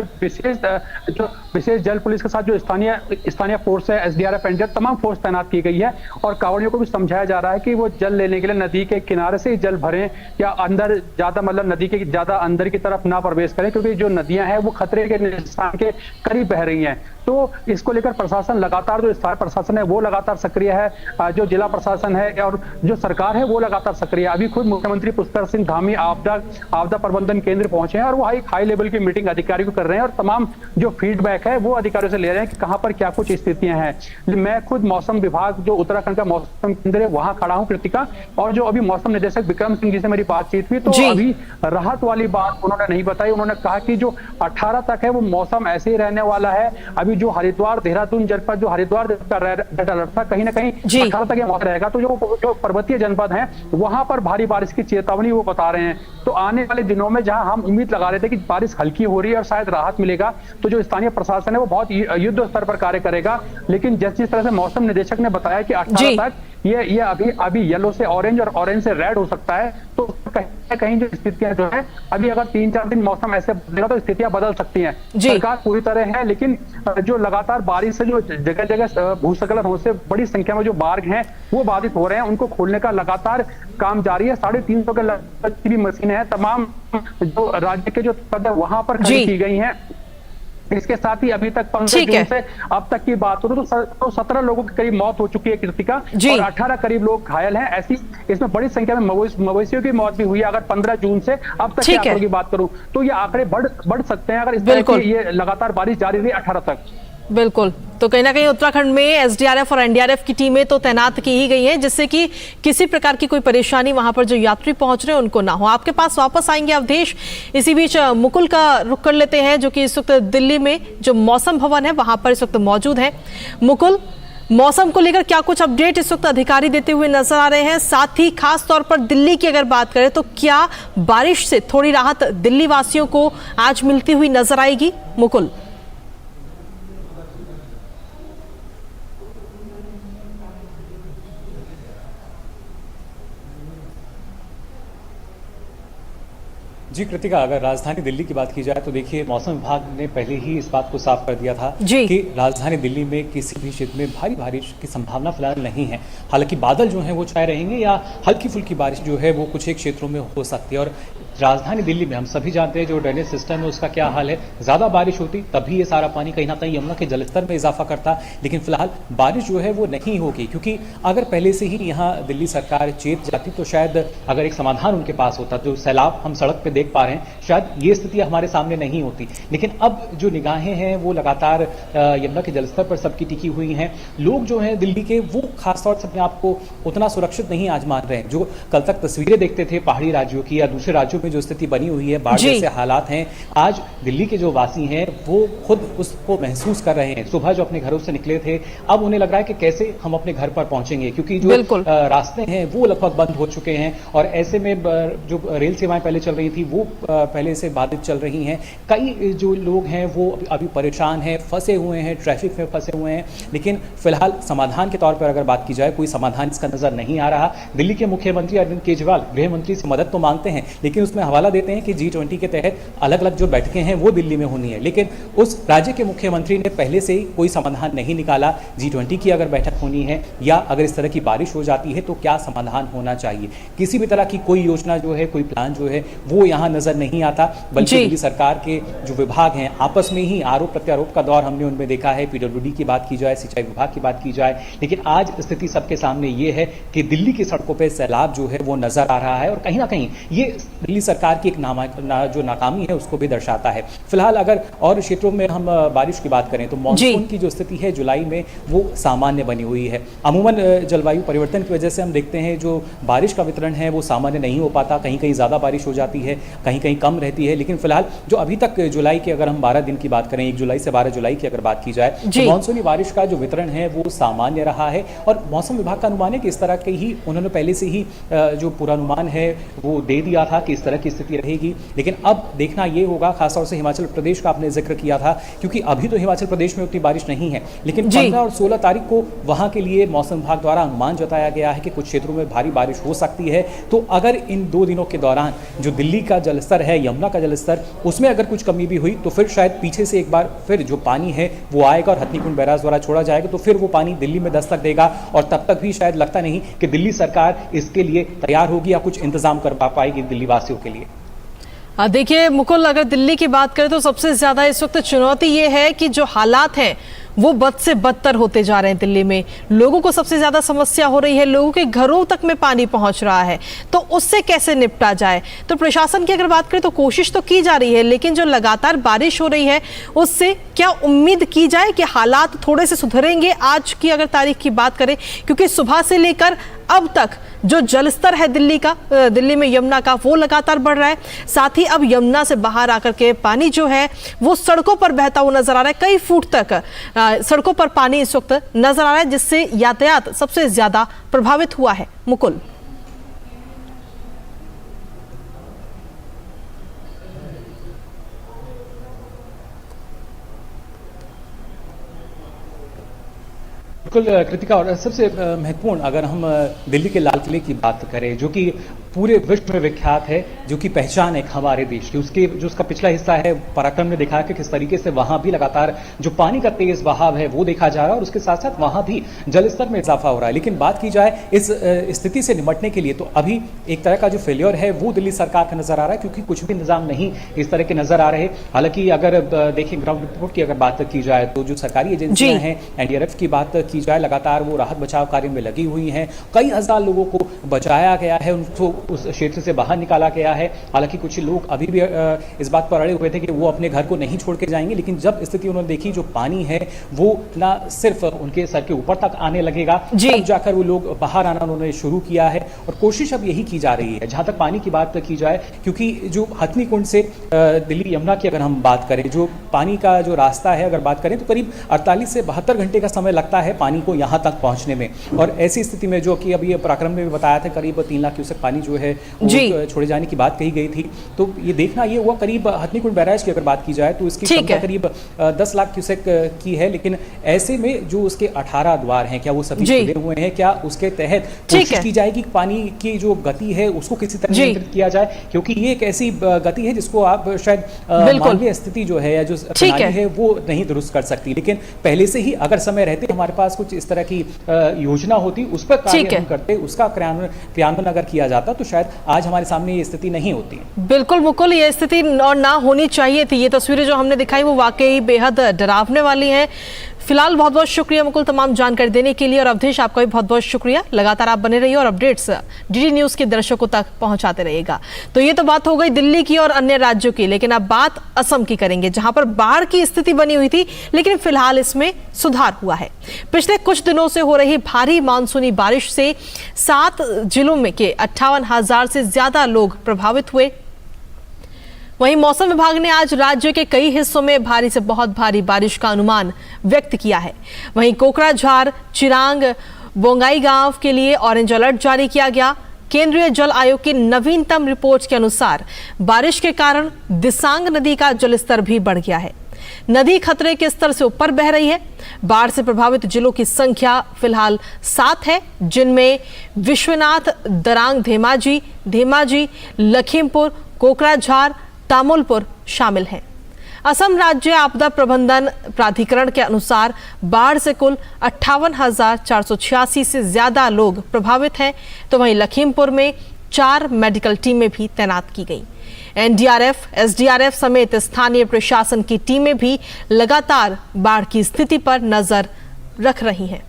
विशेष जल पुलिस के साथ जो स्थानीय फोर्स है, एसडीआरएफ, एनडीआरएफ, तमाम फोर्स तैनात की गई है और कांवड़ियों को भी समझाया जा रहा है कि वो जल लेने के लिए नदी के किनारे से ही जल भरें या अंदर ज्यादा, मतलब नदी के ज्यादा अंदर की तरफ ना प्रवेश करें, क्योंकि जो नदियां हैं वो खतरे के निशान के करीब बह रही हैं। तो इसको लेकर प्रशासन लगातार, जो स्थानीय प्रशासन है वो लगातार सक्रिय है, जो जिला प्रशासन है और जो सरकार है वो लगातार सक्रिय है। अभी खुद मुख्यमंत्री पुष्कर सिंह धामी आपदा प्रबंधन केंद्र पहुंचे हैं और वो एक हाई लेवल की मीटिंग अधिकारियों को कर रहे हैं और तमाम जो फीडबैक है वो अधिकारियों से ले रहे हैं कि कहां पर क्या कुछ स्थितियां हैं। मैं खुद मौसम विभाग, जो उत्तराखंड का मौसम केंद्र है, वहां खड़ा हूं कृतिका, और जो अभी मौसम निदेशक विक्रम सिंह जी से मेरी बातचीत हुई तो अभी राहत वाली बात उन्होंने नहीं बताई। उन्होंने कहा कि जो 18 तक है वो मौसम ऐसे ही रहने वाला है। अभी जो हरिद्वार देहरादून जनपद, जो हरिद्वार का रेड अलर्ट था, कहीं ना कहीं 18 तक मौसम रहेगा। तो जो पर्वतीय जनपद हैं वहां पर भारी बारिश की चेतावनी वो बता रहे हैं। तो आने वाले दिनों में जहां हम उम्मीद लगा रहे थे कि बारिश हल्की हो रही है और शायद राहत मिलेगा, तो जो स्थानीय प्रशासन है वो बहुत युद्ध स्तर पर कार्य करेगा। लेकिन जिस तरह से मौसम निदेशक ने बताया कि 18 तक ये अभी येलो से ऑरेंज और ऑरेंज से रेड हो सकता है, तो कहीं जो स्थितियां जो है अभी अगर 3-4 दिन मौसम ऐसे बदलेगा तो स्थितियां बदल सकती हैं। सरकार पूरी तरह है, लेकिन जो लगातार बारिश से जो जगह जगह भूस्खलन होने से बड़ी संख्या में जो मार्ग हैं वो बाधित हो रहे हैं, उनको खोलने का लगातार काम जारी है। 350 के लगभग की भी मशीनें हैं, तमाम जो राज्य के जो पद है वहां पर खड़ी की गई हैं। इसके साथ ही अभी तक 15 जून से अब तक की बात करूं तो 17 लोगों की करीब मौत हो चुकी है कृतिका, और 18 करीब लोग घायल हैं। ऐसी इसमें बड़ी संख्या में मवेशियों की मौत भी हुई है। अगर 15 जून से अब तक के आंकड़ों की बात करूं तो ये आंकड़े बढ़ सकते हैं अगर इस तरह की ये लगातार बारिश जारी रही 18 तक। बिल्कुल, तो कहीं ना कहीं उत्तराखंड में एसडीआरएफ और एनडीआरएफ की टीमें तो तैनात की ही गई हैं, जिससे कि किसी प्रकार की कोई परेशानी वहां पर जो यात्री पहुंच रहे हैं उनको ना हो। आपके पास वापस आएंगे अवधेश। इसी बीच मुकुल का रुख कर लेते हैं, जो कि इस वक्त दिल्ली में जो मौसम भवन है वहां पर इस वक्त मौजूद है। मुकुल, मौसम को लेकर क्या कुछ अपडेट इस वक्त अधिकारी देते हुए नजर आ रहे हैं? साथ ही खास तौर पर दिल्ली की अगर बात करें तो क्या बारिश से थोड़ी राहत दिल्ली वासियों को आज मिलती हुई नजर आएगी? मुकुल। जी कृतिका, अगर राजधानी दिल्ली की बात की जाए तो देखिए मौसम विभाग ने पहले ही इस बात को साफ कर दिया था कि राजधानी दिल्ली में किसी भी क्षेत्र में भारी बारिश की संभावना फिलहाल नहीं है। हालांकि बादल जो हैं वो छाए रहेंगे या हल्की फुल्की बारिश जो है वो कुछ एक क्षेत्रों में हो सकती है। और राजधानी दिल्ली में हम सभी जानते हैं जो ड्रेनेज सिस्टम है उसका क्या हाल है। ज्यादा बारिश होती तभी ये सारा पानी कहीं ना कहीं यमुना के जलस्तर में इजाफा करता, लेकिन फिलहाल बारिश जो है वो नहीं होगी, क्योंकि अगर पहले से ही यहाँ दिल्ली सरकार चेत जाती तो शायद अगर एक समाधान उनके पास होता, जो सैलाब हम सड़क पे देख पा रहे हैं, शायद ये स्थिति हमारे सामने नहीं होती। लेकिन अब जो निगाहें हैं वो लगातार यमुना के जलस्तर पर सबकी टिकी हुई हैं। लोग जो हैं दिल्ली के वो खासतौर से अपने आप को उतना सुरक्षित नहीं आज मान रहे हैं। जो कल तक तस्वीरें देखते थे पहाड़ी राज्यों की या दूसरे राज्यों जो स्थिति बनी हुई है, बाढ़ जैसे हालात हैं, आज दिल्ली के जो वासी हैं वो खुद उसको महसूस कर रहे हैं। सुबह जो अपने घरों से निकले थे अब उन्हें लग रहा है कि कैसे हम अपने घर पर पहुंचेंगे, क्योंकि जो रास्ते हैं वो लगभग बंद हो चुके हैं और ऐसे में जो रेल सेवाएं पहले चल रही थी वो पहले से बाधित चल रही हैं। कई जो लोग हैं वो अभी परेशान हैं, फंसे हुए हैं, ट्रैफिक में फंसे हुए हैं। लेकिन फिलहाल समाधान के तौर पर अगर बात की जाए कोई समाधान इसका नजर नहीं आ रहा। दिल्ली के मुख्यमंत्री अरविंद केजरीवाल गृह मंत्री से मदद तो मांगते हैं, लेकिन उसमें हवाला देते हैं कि G20 के तहत अलग अलग जो बैठकें हैं वो दिल्ली में होनी है। लेकिन उस राज्य के मुख्यमंत्री ने पहले से ही कोई समाधान नहीं निकाला। G20 की अगर बैठक होनी है या अगर इस तरह की बारिश हो जाती है तो क्या समाधान होना चाहिए, किसी भी तरह की कोई योजना जो है, कोई प्लान जो है वो यहाँ नजर नहीं आता। बल्कि दिल्ली सरकार के जो विभाग हैं आपस में ही आरोप प्रत्यारोप का दौर हमने उनमें देखा है। PWD की बात की जाए, सिंचाई विभाग की बात की जाए, लेकिन आज स्थिति सबके सामने ये है कि दिल्ली की सड़कों पर सैलाब जो है वो नजर आ रहा है और कहीं ना कहीं ये दिल्ली सरकार की एक जो नाकामी है उसको भी दर्शाता है। फिलहाल अगर और क्षेत्रों में हम बारिश की बात करें तो मॉनसून की जो स्थिति है जुलाई में वो सामान्य बनी हुई है। अमूमन जलवायु परिवर्तन की वजह से हम देखते हैं जो बारिश का वितरण है वो सामान्य नहीं हो पाता, कहीं कहीं ज़्यादा बारिश हो जाती है। कहीं कहीं कम रहती है, लेकिन फिलहाल जो अभी तक जुलाई के अगर हम 12 दिन की बात करें, 1 जुलाई से 12 जुलाई की अगर बात की जाए, तो मानसूनी बारिश का जो वितरण है वो सामान्य रहा है। और मौसम विभाग का अनुमान है कि इस तरह के ही उन्होंने पहले से ही जो पूर्वानुमान है वो दे दिया था कि इस तरह की स्थिति रहेगी। लेकिन अब देखना ये होगा, खासतौर से हिमाचल प्रदेश का आपने जिक्र किया था, क्योंकि अभी तो हिमाचल प्रदेश में उतनी बारिश नहीं है, लेकिन 15 और 16 तारीख को वहां के लिए मौसम विभाग द्वारा अनुमान जताया गया है कि कुछ क्षेत्रों में भारी बारिश हो सकती है। तो अगर इन 2 दिनों के दौरान जो दिल्ली का जलस्तर है, यमुना का जलस्तर, उसमें अगर कुछ कमी भी हुई तो फिर शायद पीछे से एक बार फिर जो पानी है वो आएगा और हथनीकुंड बैराज द्वारा छोड़ा जाएगा, तो फिर वो पानी दिल्ली में दस्तक देगा। और तब तक भी शायद लगता नहीं कि दिल्ली सरकार इसके लिए तैयार होगी या कुछ इंतजाम कर पाएगी दिल्ली वासियों के लिए। देखिए मुकुल, अगर दिल्ली की बात करें तो सबसे ज्यादा इस वक्त चुनौती ये है कि जो हालात हैं वो बद से बदतर होते जा रहे हैं। दिल्ली में लोगों को सबसे ज्यादा समस्या हो रही है, लोगों के घरों तक में पानी पहुंच रहा है, तो उससे कैसे निपटा जाए। तो प्रशासन की अगर बात करें तो कोशिश तो की जा रही है, लेकिन जो लगातार बारिश हो रही है उससे क्या उम्मीद की जाए कि हालात थोड़े से सुधरेंगे आज की अगर तारीख की बात करें, क्योंकि सुबह से लेकर अब तक जो जलस्तर है दिल्ली में यमुना का वो लगातार बढ़ रहा है। साथ ही अब यमुना से बाहर आकर के पानी जो है वो सड़कों पर बहता हुआ नजर आ रहा है, कई फुट तक सड़कों पर पानी इस वक्त नजर आ रहा है, जिससे यातायात सबसे ज्यादा प्रभावित हुआ है। मुकुल, बिल्कुल कृतिका, और सबसे महत्वपूर्ण अगर हम दिल्ली के लाल किले की बात करें, जो कि पूरे विश्व में विख्यात है, जो कि पहचान है हमारे देश की, उसके जो उसका पिछला हिस्सा है पराक्रम ने दिखाया कि किस तरीके से वहां भी लगातार जो पानी का तेज बहाव है वो देखा जा रहा है, और उसके साथ साथ वहां भी जलस्तर में इजाफा हो रहा है। लेकिन बात की जाए इस स्थिति से निपटने के लिए, तो अभी एक तरह का जो फेलियर है वो दिल्ली सरकार का नजर आ रहा है, क्योंकि कुछ भी निजाम नहीं इस तरह के नजर आ रहे। हालांकि अगर देखिए ग्राउंड रिपोर्ट की अगर बात की जाए तो जो सरकारी एजेंसियां हैं, एनडीआरएफ की बात की जाए, लगातार वो राहत बचाव कार्य में लगी हुई हैं। कई हजार लोगों को बचाया गया है, उनको उस क्षेत्र से बाहर निकाला गया है। हालांकि कुछ लोग अभी भी इस बात पर अड़े हुए थे कि वो अपने घर को नहीं छोड़ के जाएंगे, लेकिन जब स्थिति उन्होंने देखी, जो पानी है वो ना सिर्फ उनके सर के ऊपर तक आने लगेगा, तब जाकर वो लोग बाहर आना उन्होंने शुरू किया है। और कोशिश अब यही की जा रही है, जहां तक पानी की बात की जाए, क्योंकि जो हथनीकुंड से दिल्ली यमुना की अगर हम बात करें, जो पानी का जो रास्ता है अगर बात करें, तो करीब 48 से 72 घंटे का समय लगता है पानी को यहां तक पहुंचने में। और ऐसी स्थिति में जो कि अभी पराक्रम ने भी बताया था, करीब 3 लाख क्यूसेक पानी जो है छोड़े जाने की बात कही गई थी। तो ये देखना ये हुआ, करीब हथनीकुंड बैराज की अगर बात की जाए तो इसकी क्षमता करीब 10 लाख क्यूसेक की है, लेकिन ऐसे में जो उसके 18 द्वार हैं, क्या वो सभी खुले हुए हैं? क्या उसके तहत कोशिश की जाएगी कि पानी की जो गति है उसको किसी तरह नियंत्रित किया जाए? क्योंकि ये एक ऐसी गति है जिसको आप शायद मानवीय स्थिति जो है या जो प्रणाली है वो नहीं दुरुस्त कर सकती। लेकिन पहले से ही अगर समय रहते हमारे पास कुछ इस तरह की योजना होती, उस पर कार्य करते, उसका क्रियान्वयन अगर किया जाता, तो शायद आज हमारे सामने ये स्थिति नहीं होती। बिल्कुल मुकुल, ये स्थिति और ना होनी चाहिए थी। ये तस्वीरें जो हमने दिखाई वो वाकई बेहद डरावने वाली हैं। फिलहाल बहुत बहुत शुक्रिया मुकुल तमाम जानकारी देने के लिए, और अवधेश आपका भी बहुत बहुत शुक्रिया। लगातार आप बने रहिए और अपडेट्स डीडी न्यूज के दर्शकों तक पहुंचाते रहिएगा। तो ये तो बात हो गई दिल्ली की और अन्य राज्यों की, लेकिन अब बात असम की करेंगे, जहां पर बाढ़ की स्थिति बनी हुई थी, लेकिन फिलहाल इसमें सुधार हुआ है। पिछले कुछ दिनों से हो रही भारी मानसूनी बारिश से 7 जिलों में के 58,000 से ज्यादा लोग प्रभावित हुए। वहीं मौसम विभाग ने आज राज्य के कई हिस्सों में भारी से बहुत भारी बारिश का अनुमान व्यक्त किया है। वहीं कोकराझार, चिरांग, बोंगाईगांव के लिए ऑरेंज अलर्ट जारी किया गया। केंद्रीय जल आयोग की नवीनतम रिपोर्ट के अनुसार बारिश के कारण दिसांग नदी का जलस्तर भी बढ़ गया है। नदी खतरे के स्तर से ऊपर बह रही है। बाढ़ से प्रभावित जिलों की संख्या फिलहाल 7 है, जिनमें विश्वनाथ, दरांग, धेमाजी, लखीमपुर, कोकराझार, तामुलपुर शामिल हैं। असम राज्य आपदा प्रबंधन प्राधिकरण के अनुसार बाढ़ से कुल 58,486 से ज्यादा लोग प्रभावित हैं। तो वहीं लखीमपुर में 4 मेडिकल टीमें भी तैनात की गई। एनडीआरएफ, एसडीआरएफ समेत स्थानीय प्रशासन की टीमें भी लगातार बाढ़ की स्थिति पर नजर रख रही हैं।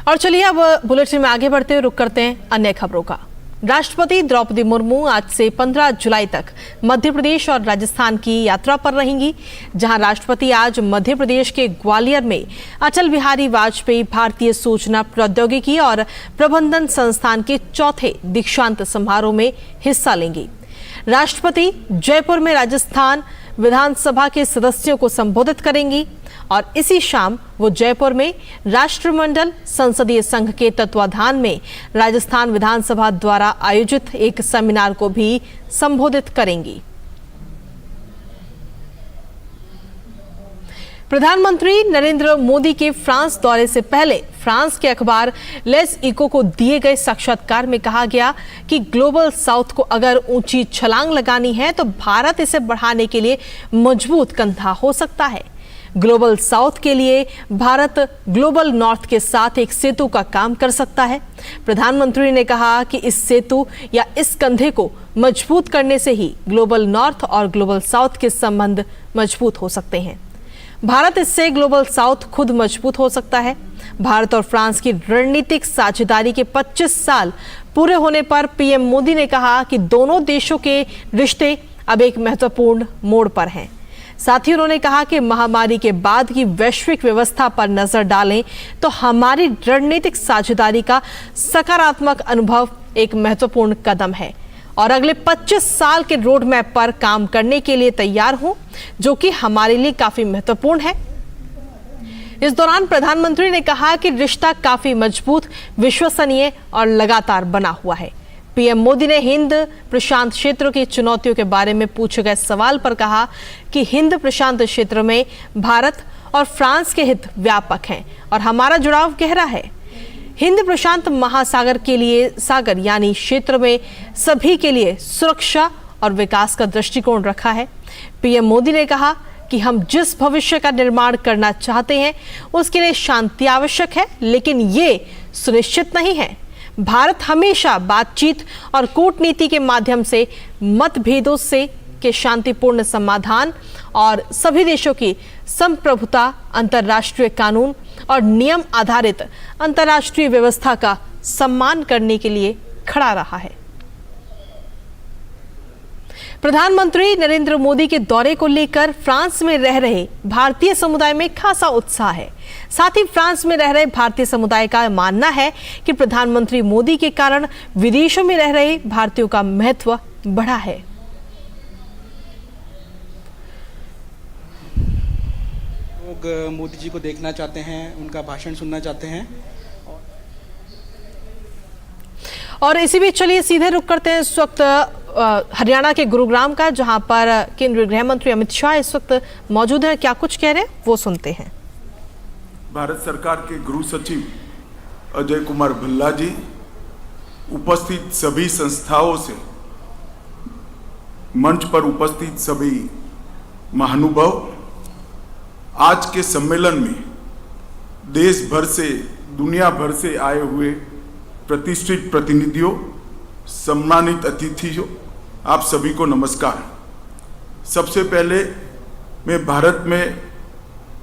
और चलिए अब बुलेटिन में आगे बढ़ते हुए रुक करते हैं अन्य खबरों का। राष्ट्रपति द्रौपदी मुर्मू आज से 15 जुलाई तक मध्य प्रदेश और राजस्थान की यात्रा पर रहेंगी, जहां राष्ट्रपति आज मध्य प्रदेश के ग्वालियर में अटल बिहारी वाजपेयी भारतीय सूचना प्रौद्योगिकी और प्रबंधन संस्थान के चौथे दीक्षांत समारोह में हिस्सा लेंगी। राष्ट्रपति जयपुर में राजस्थान विधानसभा के सदस्यों को संबोधित करेंगी और इसी शाम वो जयपुर में राष्ट्रमंडल संसदीय संघ के तत्वाधान में राजस्थान विधानसभा द्वारा आयोजित एक सेमिनार को भी संबोधित करेंगी। प्रधानमंत्री नरेंद्र मोदी के फ्रांस दौरे से पहले फ्रांस के अखबार लेस इको को दिए गए साक्षात्कार में कहा गया कि ग्लोबल साउथ को अगर ऊंची छलांग लगानी है तो भारत इसे बढ़ाने के लिए मजबूत कंधा हो सकता है। ग्लोबल साउथ के लिए भारत ग्लोबल नॉर्थ के साथ एक सेतु का काम कर सकता है। प्रधानमंत्री ने कहा कि इस सेतु या इस कंधे को मजबूत करने से ही ग्लोबल नॉर्थ और ग्लोबल साउथ के संबंध मजबूत हो सकते हैं। भारत इससे ग्लोबल साउथ खुद मजबूत हो सकता है। भारत और फ्रांस की रणनीतिक साझेदारी के 25 साल पूरे होने पर पीएम मोदी ने कहा कि दोनों देशों के रिश्ते अब एक महत्वपूर्ण मोड़ पर हैं। साथ ही उन्होंने कहा कि महामारी के बाद की वैश्विक व्यवस्था पर नजर डालें तो हमारी रणनीतिक साझेदारी का सकारात्मक अनुभव एक महत्वपूर्ण कदम है और अगले 25 साल के रोड मैप पर काम करने के लिए तैयार हूं, जो कि हमारे लिए काफी महत्वपूर्ण है। इस दौरान प्रधानमंत्री ने कहा कि रिश्ता काफी मजबूत, विश्वसनीय और लगातार बना हुआ है। पीएम मोदी ने हिंद प्रशांत क्षेत्र की चुनौतियों के बारे में पूछे गए सवाल पर कहा कि हिंद प्रशांत क्षेत्र में भारत और फ्रांस के हित व्यापक हैं और हमारा जुड़ाव गहरा है। हिंद प्रशांत महासागर के लिए सागर यानी क्षेत्र में सभी के लिए सुरक्षा और विकास का दृष्टिकोण रखा है। पीएम मोदी ने कहा कि हम जिस भविष्य का निर्माण करना चाहते हैं उसके लिए शांति आवश्यक है, लेकिन ये सुनिश्चित नहीं है। भारत हमेशा बातचीत और कूटनीति के माध्यम से मतभेदों से के शांतिपूर्ण समाधान और सभी देशों की संप्रभुता, अंतर्राष्ट्रीय कानून और नियम आधारित अंतर्राष्ट्रीय व्यवस्था का सम्मान करने के लिए खड़ा रहा है। प्रधानमंत्री नरेंद्र मोदी के दौरे को लेकर फ्रांस में रह रहे भारतीय समुदाय में खासा उत्साह है। साथ ही फ्रांस में रह रहे भारतीय समुदाय का मानना है कि प्रधानमंत्री मोदी के कारण विदेशों में रह रहे भारतीयों का महत्व बढ़ा है। लोग मोदी जी को देखना चाहते हैं, उनका भाषण सुनना चाहते हैं। और इसी बीच चलिए सीधे रुक करते हैं इस वक्त हरियाणा के गुरुग्राम का, जहां पर केंद्रीय गृह मंत्री अमित शाह इस वक्त मौजूद हैं। क्या कुछ कह रहे हैं वो सुनते हैं। भारत सरकार के गृह सचिव अजय कुमार भल्ला जी, उपस्थित सभी संस्थाओं से, मंच पर उपस्थित सभी महानुभाव, आज के सम्मेलन में देश भर से, दुनिया भर से आए हुए प्रतिष्ठित प्रतिनिधियों, सम्मानित अतिथियों, आप सभी को नमस्कार। सबसे पहले मैं भारत में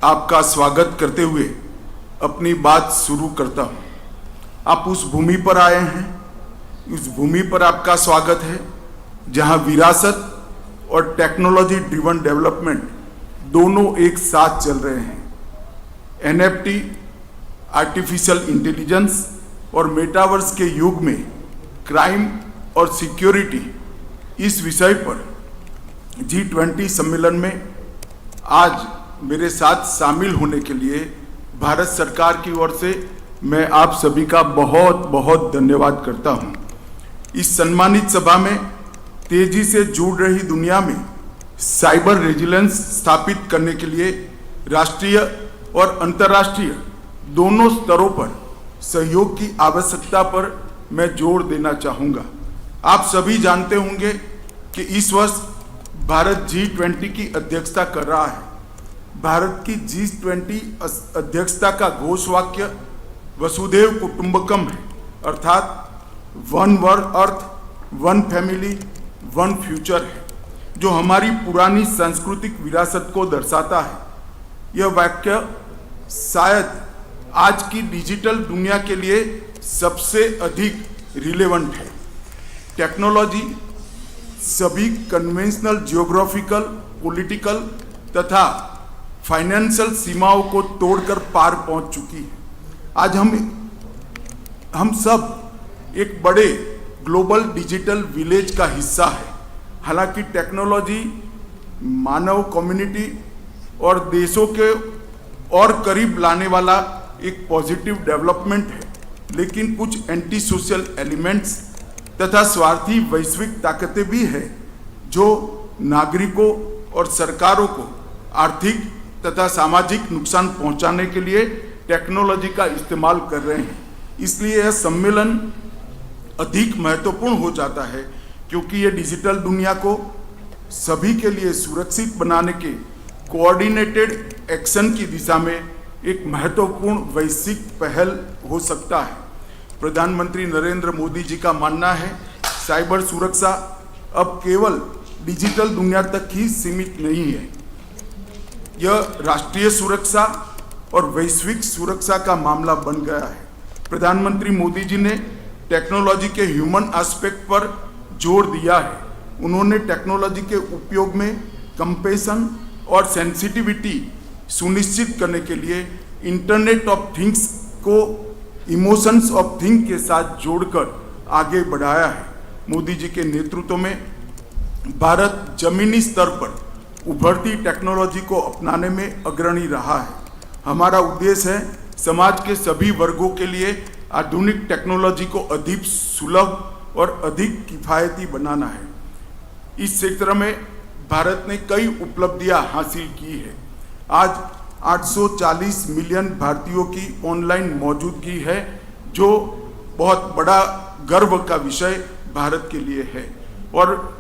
आपका स्वागत करते हुए अपनी बात शुरू करता हूं। आप उस भूमि पर आए हैं, उस भूमि पर आपका स्वागत है जहां विरासत और टेक्नोलॉजी ड्रिवन डेवलपमेंट दोनों एक साथ चल रहे हैं। एनएफटी, आर्टिफिशियल इंटेलिजेंस और मेटावर्स के युग में क्राइम और सिक्योरिटी, इस विषय पर G20 सम्मेलन में आज मेरे साथ शामिल होने के लिए भारत सरकार की ओर से मैं आप सभी का बहुत बहुत धन्यवाद करता हूं। इस सम्मानित सभा में तेजी से जुड़ रही दुनिया में साइबर रेजिलेंस स्थापित करने के लिए राष्ट्रीय और अंतर्राष्ट्रीय दोनों स्तरों पर सहयोग की आवश्यकता पर मैं जोर देना चाहूँगा। आप सभी जानते होंगे कि इस वर्ष भारत G20 की अध्यक्षता कर रहा है। भारत की G20 अध्यक्षता का घोषवाक्य वसुधैव कुटुंबकम है, अर्थात वन वर्ल्ड अर्थ, वन फैमिली, वन फ्यूचर है, जो हमारी पुरानी सांस्कृतिक विरासत को दर्शाता है। यह वाक्य शायद आज की डिजिटल दुनिया के लिए सबसे अधिक रिलेवेंट है। टेक्नोलॉजी सभी कन्वेंशनल जियोग्राफिकल, पॉलिटिकल तथा फाइनेंशियल सीमाओं को तोड़कर पार पहुंच चुकी है। आज हम सब एक बड़े ग्लोबल डिजिटल विलेज का हिस्सा है। हालांकि टेक्नोलॉजी मानव कम्युनिटी और देशों के और करीब लाने वाला एक पॉजिटिव डेवलपमेंट है, लेकिन कुछ एंटी सोशल एलिमेंट्स तथा स्वार्थी वैश्विक ताकतें भी हैं जो नागरिकों और सरकारों को आर्थिक तथा सामाजिक नुकसान पहुंचाने के लिए टेक्नोलॉजी का इस्तेमाल कर रहे हैं। इसलिए यह सम्मेलन अधिक महत्वपूर्ण हो जाता है, क्योंकि ये डिजिटल दुनिया को सभी के लिए सुरक्षित बनाने के कोऑर्डिनेटेड एक्शन की दिशा में एक महत्वपूर्ण वैश्विक पहल हो सकता है। प्रधानमंत्री नरेंद्र मोदी जी का मानना है साइबर सुरक्षा अब केवल डिजिटल दुनिया तक ही सीमित नहीं है, यह राष्ट्रीय सुरक्षा और वैश्विक सुरक्षा का मामला बन गया है। प्रधानमंत्री मोदी जी ने टेक्नोलॉजी के ह्यूमन एस्पेक्ट पर जोर दिया है। उन्होंने टेक्नोलॉजी के उपयोग में कंपैशन और सेंसिटिविटी सुनिश्चित करने के लिए इंटरनेट ऑफ थिंग्स को इमोशंस ऑफ थिंग के साथ जोड़कर आगे बढ़ाया है। मोदी जी के नेतृत्व में भारत जमीनी स्तर पर उभरती टेक्नोलॉजी को अपनाने में अग्रणी रहा है। हमारा उद्देश्य है समाज के सभी वर्गों के लिए आधुनिक टेक्नोलॉजी को अधिक सुलभ और अधिक किफायती बनाना है। इस क्षेत्र में भारत ने कई उपलब्धियां हासिल की है। आज 840 मिलियन भारतीयों की ऑनलाइन मौजूदगी है, जो बहुत बड़ा गर्व का विषय भारत के लिए है। और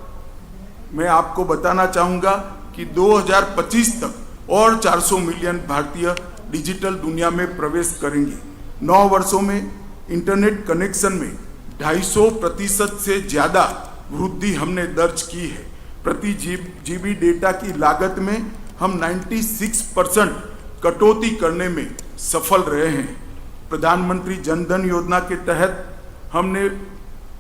मैं आपको बताना चाहूँगा कि 2025 तक और 400 मिलियन भारतीय डिजिटल दुनिया में प्रवेश करेंगे। 9 वर्षों में इंटरनेट कनेक्शन में 250% से ज़्यादा वृद्धि हमने दर्ज की है। प्रति जीबी डेटा की लागत में हम 96% कटौती करने में सफल रहे हैं। प्रधानमंत्री जनधन योजना के तहत हमने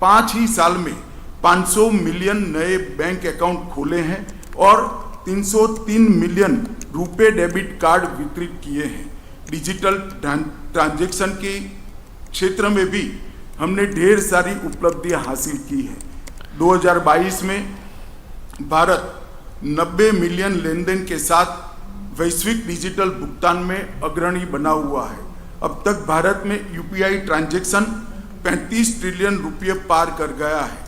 5 ही साल में 500 मिलियन नए बैंक अकाउंट खोले हैं और 303 मिलियन रुपए डेबिट कार्ड वितरित किए हैं। डिजिटल ट्रांजैक्शन के क्षेत्र में भी हमने ढेर सारी उपलब्धियां हासिल की हैं। 2022 में भारत 90 मिलियन लेन देन के साथ वैश्विक डिजिटल भुगतान में अग्रणी बना हुआ है। अब तक भारत में यूपीआई ट्रांजैक्शन 35 ट्रिलियन रुपये पार कर गया है।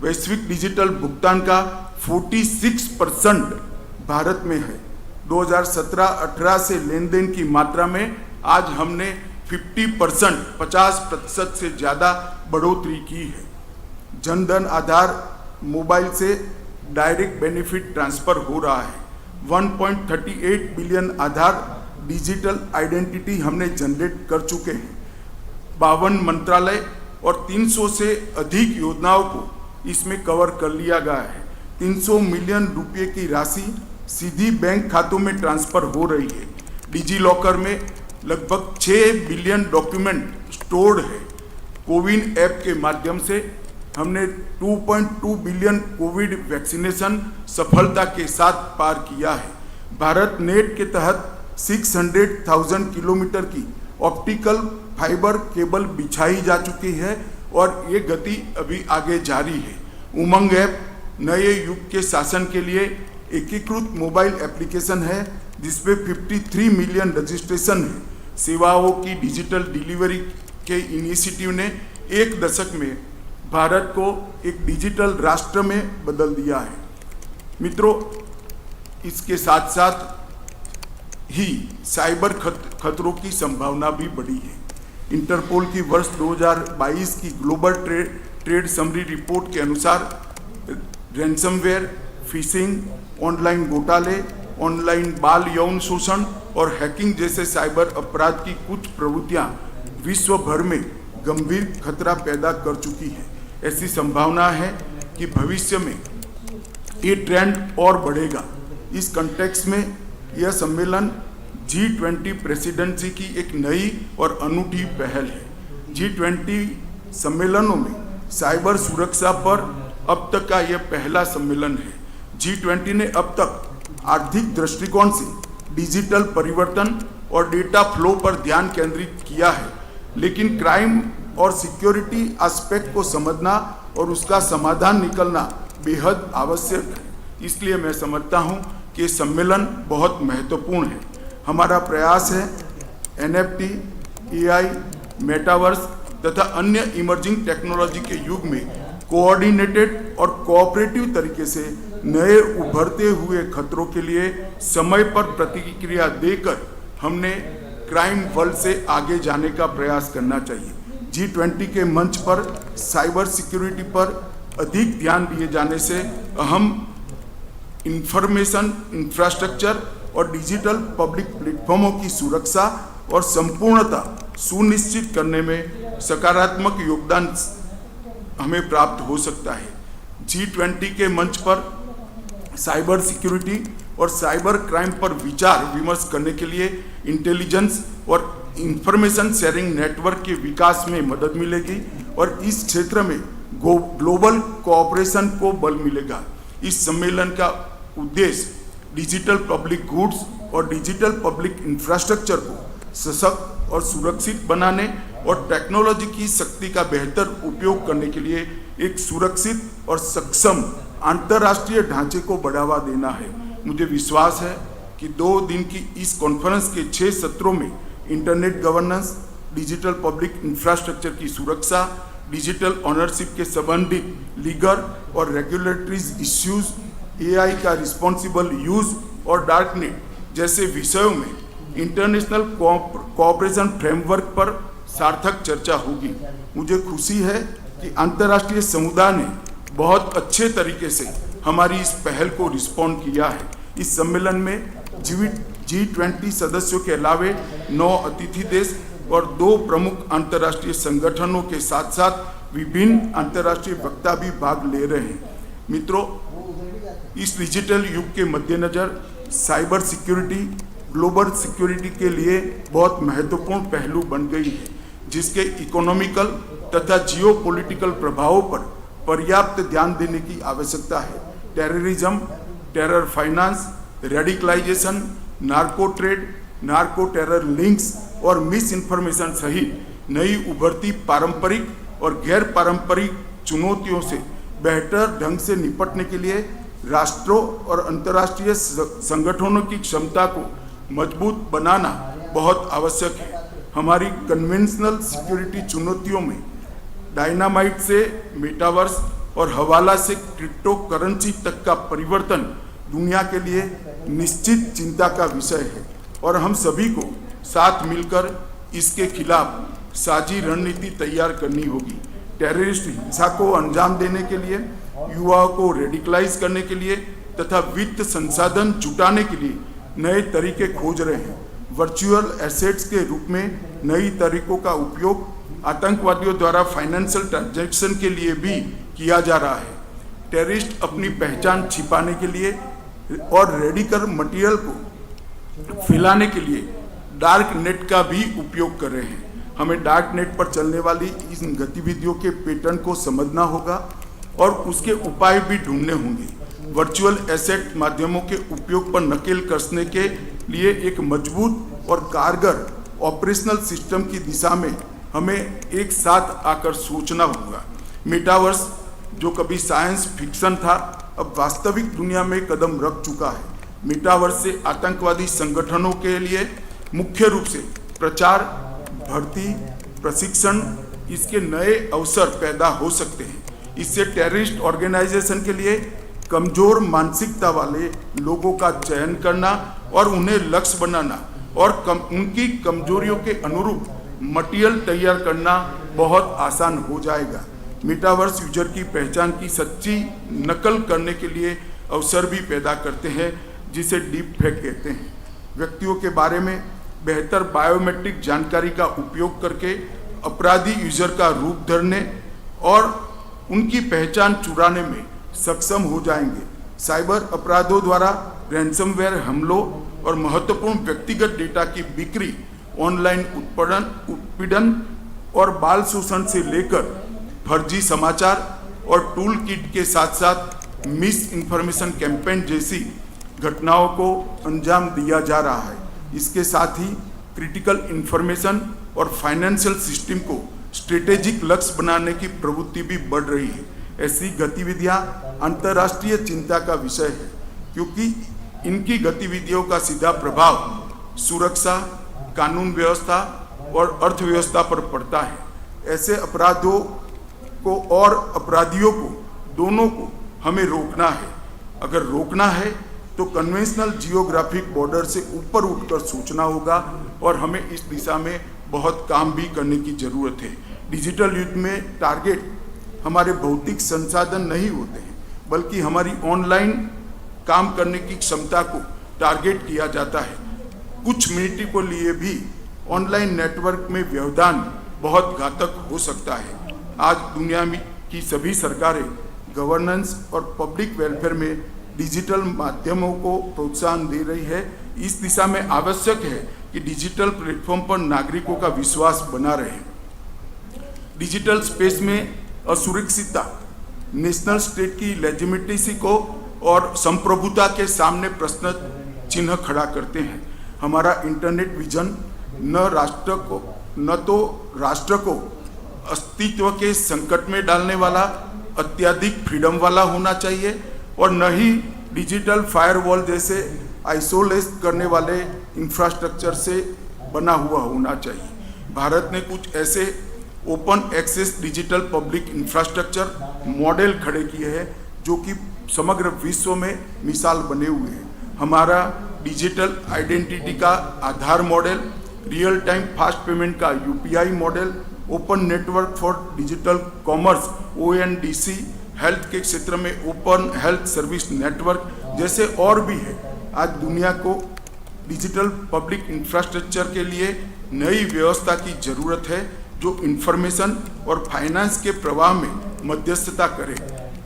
वैश्विक डिजिटल भुगतान का 46% भारत में है। 2017-18 से लेन देन की मात्रा में आज हमने 50% से ज़्यादा बढ़ोतरी की है। जनधन आधार मोबाइल से डायरेक्ट बेनिफिट ट्रांसफर हो रहा है। 1.38 बिलियन आधार डिजिटल आइडेंटिटी हमने जनरेट कर चुके हैं। 52 मंत्रालय और 300 से अधिक योजनाओं को इसमें कवर कर लिया गया है। 300 मिलियन रुपए की राशि सीधी बैंक खातों में ट्रांसफर हो रही है। डिजी लॉकर में लगभग 6 बिलियन डॉक्यूमेंट स्टोर्ड है। कोविन ऐप के माध्यम से हमने 2.2 बिलियन कोविड वैक्सीनेशन सफलता के साथ पार किया है। भारत नेट के तहत 600,000 किलोमीटर की ऑप्टिकल फाइबर केबल बिछाई जा चुकी है और ये गति अभी आगे जारी है। उमंग ऐप नए युग के शासन के लिए एकीकृत मोबाइल एप्लीकेशन है, जिसपे 53 मिलियन रजिस्ट्रेशन है। सेवाओं की डिजिटल डिलीवरी के इनिशिएटिव ने 1 दशक में भारत को एक डिजिटल राष्ट्र में बदल दिया है। मित्रों, इसके साथ साथ ही साइबर खतरों की संभावना भी बढ़ी है। इंटरपोल की वर्ष 2022 की ग्लोबल ट्रेड समरी रिपोर्ट के अनुसार रैंसमवेयर, फिशिंग, ऑनलाइन घोटाले, ऑनलाइन बाल यौन शोषण और हैकिंग जैसे साइबर अपराध की कुछ प्रवृत्तियां विश्व भर में गंभीर खतरा पैदा कर चुकी है। ऐसी संभावना है कि भविष्य में ये ट्रेंड और बढ़ेगा। इस कॉन्टेक्स्ट में यह सम्मेलन G20 प्रेसिडेंसी की एक नई और अनूठी पहल है। G20 सम्मेलनों में साइबर सुरक्षा पर अब तक का यह पहला सम्मेलन है। G20 ने अब तक आर्थिक दृष्टिकोण से डिजिटल परिवर्तन और डेटा फ्लो पर ध्यान केंद्रित किया है, लेकिन क्राइम और सिक्योरिटी एस्पेक्ट को समझना और उसका समाधान निकलना बेहद आवश्यक है। इसलिए मैं समझता हूं कि ये सम्मेलन बहुत महत्वपूर्ण है। हमारा प्रयास है NFT, AI, मेटावर्स तथा अन्य इमर्जिंग टेक्नोलॉजी के युग में कोऑर्डिनेटेड और कोऑपरेटिव तरीके से नए उभरते हुए खतरों के लिए समय पर प्रतिक्रिया देकर हमने क्राइम वर्ल्ड से आगे जाने का प्रयास करना चाहिए। G20 के मंच पर साइबर सिक्योरिटी पर अधिक ध्यान दिए जाने से हम इंफॉर्मेशन इंफ्रास्ट्रक्चर और डिजिटल पब्लिक प्लेटफॉर्मों की सुरक्षा और संपूर्णता सुनिश्चित करने में सकारात्मक योगदान हमें प्राप्त हो सकता है। G20 के मंच पर साइबर सिक्योरिटी और साइबर क्राइम पर विचार विमर्श करने के लिए इंटेलिजेंस और इंफॉर्मेशन शेयरिंग नेटवर्क के विकास में मदद मिलेगी और इस क्षेत्र में ग्लोबल कोऑपरेशन को बल मिलेगा। इस सम्मेलन का उद्देश्य डिजिटल पब्लिक गुड्स और डिजिटल पब्लिक इंफ्रास्ट्रक्चर को सशक्त और सुरक्षित बनाने और टेक्नोलॉजी की शक्ति का बेहतर उपयोग करने के लिए एक सुरक्षित और सक्षम अंतर्राष्ट्रीय ढांचे को बढ़ावा देना है। मुझे विश्वास है कि 2 दिन की इस कॉन्फ्रेंस के 6 सत्रों में internet governance, digital public infrastructure की सुरक्षा, डिजिटल ऑनरशिप के संबंधित लीगल और रेगुलेटरीज इश्यूज, AI का रिस्पॉन्सिबल यूज और डार्कनेट जैसे विषयों में इंटरनेशनल कोऑपरेशन फ्रेमवर्क पर सार्थक चर्चा होगी। मुझे खुशी है कि अंतर्राष्ट्रीय समुदाय ने बहुत अच्छे तरीके से हमारी इस पहल को रिस्पॉन्ड किया है। इस सम्मेलन में G20 सदस्यों के अलावे 9 अतिथि देश और 2 प्रमुख अंतर्राष्ट्रीय संगठनों के साथ साथ विभिन्न अंतर्राष्ट्रीय वक्ता भी भाग ले रहे हैं। मित्रों, इस डिजिटल युग के मद्देनजर साइबर सिक्योरिटी ग्लोबल सिक्योरिटी के लिए बहुत महत्वपूर्ण पहलू बन गई है, जिसके इकोनॉमिकल तथा जियोपॉलिटिकल प्रभावों पर पर्याप्त ध्यान देने की आवश्यकता है। Terrorism, terror finance, radicalisation, narco trade, narco terror links और मिस इन्फॉर्मेशन सहित नई उभरती पारंपरिक और गैर पारंपरिक चुनौतियों से बेहतर ढंग से निपटने के लिए राष्ट्रों और अंतर्राष्ट्रीय संगठनों की क्षमता को मजबूत बनाना बहुत आवश्यक है। हमारी कन्वेंशनल सिक्योरिटी चुनौतियों में डायनामाइट से मेटावर्स और हवाला से क्रिप्टो करेंसी तक का परिवर्तन दुनिया के लिए निश्चित चिंता का विषय है और हम सभी को साथ मिलकर इसके खिलाफ साझी रणनीति तैयार करनी होगी। टेररिस्ट हिंसा को अंजाम देने के लिए, युवाओं को रेडिकलाइज करने के लिए तथा वित्त संसाधन जुटाने के लिए नए तरीके खोज रहे हैं। वर्चुअल एसेट्स के रूप में नई तरीकों का उपयोग आतंकवादियों द्वारा फाइनेंशियल ट्रांजैक्शन के लिए भी किया जा रहा है। टेररिस्ट अपनी पहचान छिपाने के लिए और रेडिकल मटेरियल को फैलाने के लिए डार्क नेट का भी उपयोग कर रहे हैं। हमें डार्क नेट पर चलने वाली इन गतिविधियों के पैटर्न को समझना होगा और उसके उपाय भी ढूंढने होंगे। वर्चुअल एसेट माध्यमों के उपयोग पर नकेल कसने के लिए एक मजबूत और कारगर ऑपरेशनल सिस्टम की दिशा में हमें एक साथ आकर सोचना होगा। मेटावर्स, जो कभी साइंस फिक्शन था, अब वास्तविक दुनिया में कदम रख चुका है। मेटावर्स से आतंकवादी संगठनों के लिए मुख्य रूप से प्रचार, भर्ती, प्रशिक्षण, इसके नए अवसर पैदा हो सकते हैं। इससे टेररिस्ट ऑर्गेनाइजेशन के लिए कमजोर मानसिकता वाले लोगों का चयन करना और उन्हें लक्ष्य बनाना और उनकी कमजोरियों के अनुरूप मटेरियल तैयार करना बहुत आसान हो जाएगा। मेटावर्स यूजर की पहचान की सच्ची नकल करने के लिए अवसर भी पैदा करते हैं, जिसे डीप फेक कहते हैं। व्यक्तियों के बारे में बेहतर बायोमेट्रिक जानकारी का उपयोग करके अपराधी यूजर का रूप धरने और उनकी पहचान चुराने में सक्षम हो जाएंगे। साइबर अपराधों द्वारा रैंसमवेयर हमलों और महत्वपूर्ण व्यक्तिगत डेटा की बिक्री, ऑनलाइन उत्पीड़न और बाल शोषण से लेकर फर्जी समाचार और टूल किट के साथ साथ मिस इन्फॉर्मेशन कैंपेन जैसी घटनाओं को अंजाम दिया जा रहा है। इसके साथ ही क्रिटिकल इंफॉर्मेशन और फाइनेंशियल सिस्टम को स्ट्रेटेजिक लक्ष्य बनाने की प्रवृत्ति भी बढ़ रही है। ऐसी गतिविधियां अंतर्राष्ट्रीय चिंता का विषय है, क्योंकि इनकी गतिविधियों का सीधा प्रभाव सुरक्षा, कानून व्यवस्था और अर्थव्यवस्था पर पड़ता है। ऐसे अपराधों को और अपराधियों को दोनों को हमें रोकना है। अगर रोकना है तो कन्वेंशनल जियोग्राफिक बॉर्डर से ऊपर उठकर सोचना होगा और हमें इस दिशा में बहुत काम भी करने की जरूरत है। डिजिटल युग में टारगेट हमारे भौतिक संसाधन नहीं होते हैं, बल्कि हमारी ऑनलाइन काम करने की क्षमता को टारगेट किया जाता है। कुछ मिनट के लिए भी ऑनलाइन नेटवर्क में व्यवधान बहुत घातक हो सकता है। आज दुनिया में की सभी सरकारें गवर्नेंस और पब्लिक वेलफेयर में डिजिटल माध्यमों को प्रोत्साहन दे रही है। इस दिशा में आवश्यक है कि डिजिटल प्लेटफॉर्म पर नागरिकों का विश्वास बना रहे। डिजिटल स्पेस में असुरक्षितता नेशनल स्टेट की लेजिटिमेसी को और संप्रभुता के सामने प्रश्न चिन्ह खड़ा करते हैं। हमारा इंटरनेट विजन न तो राष्ट्र को अस्तित्व के संकट में डालने वाला अत्यधिक फ्रीडम वाला होना चाहिए और न ही डिजिटल फायरवॉल जैसे आइसोलेट करने वाले इंफ्रास्ट्रक्चर से बना हुआ होना चाहिए। भारत ने कुछ ऐसे open access digital public infrastructure model खड़े किए हैं जो कि समग्र विश्व में मिसाल बने हुए हैं। हमारा डिजिटल आइडेंटिटी का Aadhaar model, real time fast payment का UPI model, open network for digital commerce ONDC, health के क्षेत्र में ओपन हेल्थ सर्विस नेटवर्क जैसे और भी है। आज दुनिया को डिजिटल पब्लिक इंफ्रास्ट्रक्चर के लिए नई व्यवस्था की जरूरत है जो इंफॉर्मेशन और फाइनेंस के प्रवाह में मध्यस्थता करे।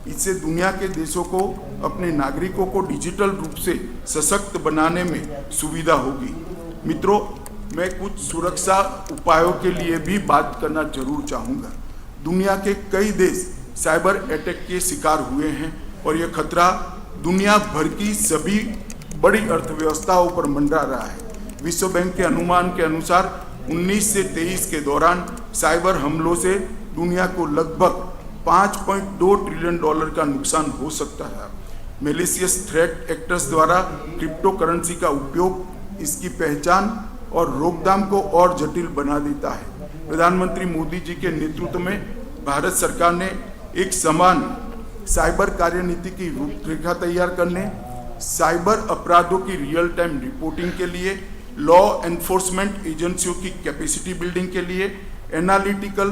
इससे दुनिया के देशों को अपने नागरिकों को डिजिटल रूप से सशक्त बनाने में सुविधा होगी। मित्रों, मैं कुछ सुरक्षा उपायों के लिए भी बात करना जरूर चाहूँगा। दुनिया के कई देश साइबर अटैक के शिकार हुए हैं और यह खतरा दुनिया भर की सभी बड़ी अर्थव्यवस्थाओं पर मंडरा रहा है। विश्व बैंक के अनुमान के अनुसार 19 से 23 के दौरान साइबर हमलों से दुनिया को लगभग $5.2 ट्रिलियन का नुकसान हो सकता है। मैलिशियस थ्रेट एक्टर्स द्वारा क्रिप्टो करेंसी का उपयोग इसकी पहचान और रोकथाम को और जटिल बना देता है। प्रधानमंत्री मोदी जी के नेतृत्व में भारत सरकार ने एक समान साइबर कार्यनीति की रूपरेखा तैयार करने, साइबर अपराधों की रियल टाइम रिपोर्टिंग के लिए, लॉ एनफोर्समेंट एजेंसियों की कैपेसिटी बिल्डिंग के लिए, एनालिटिकल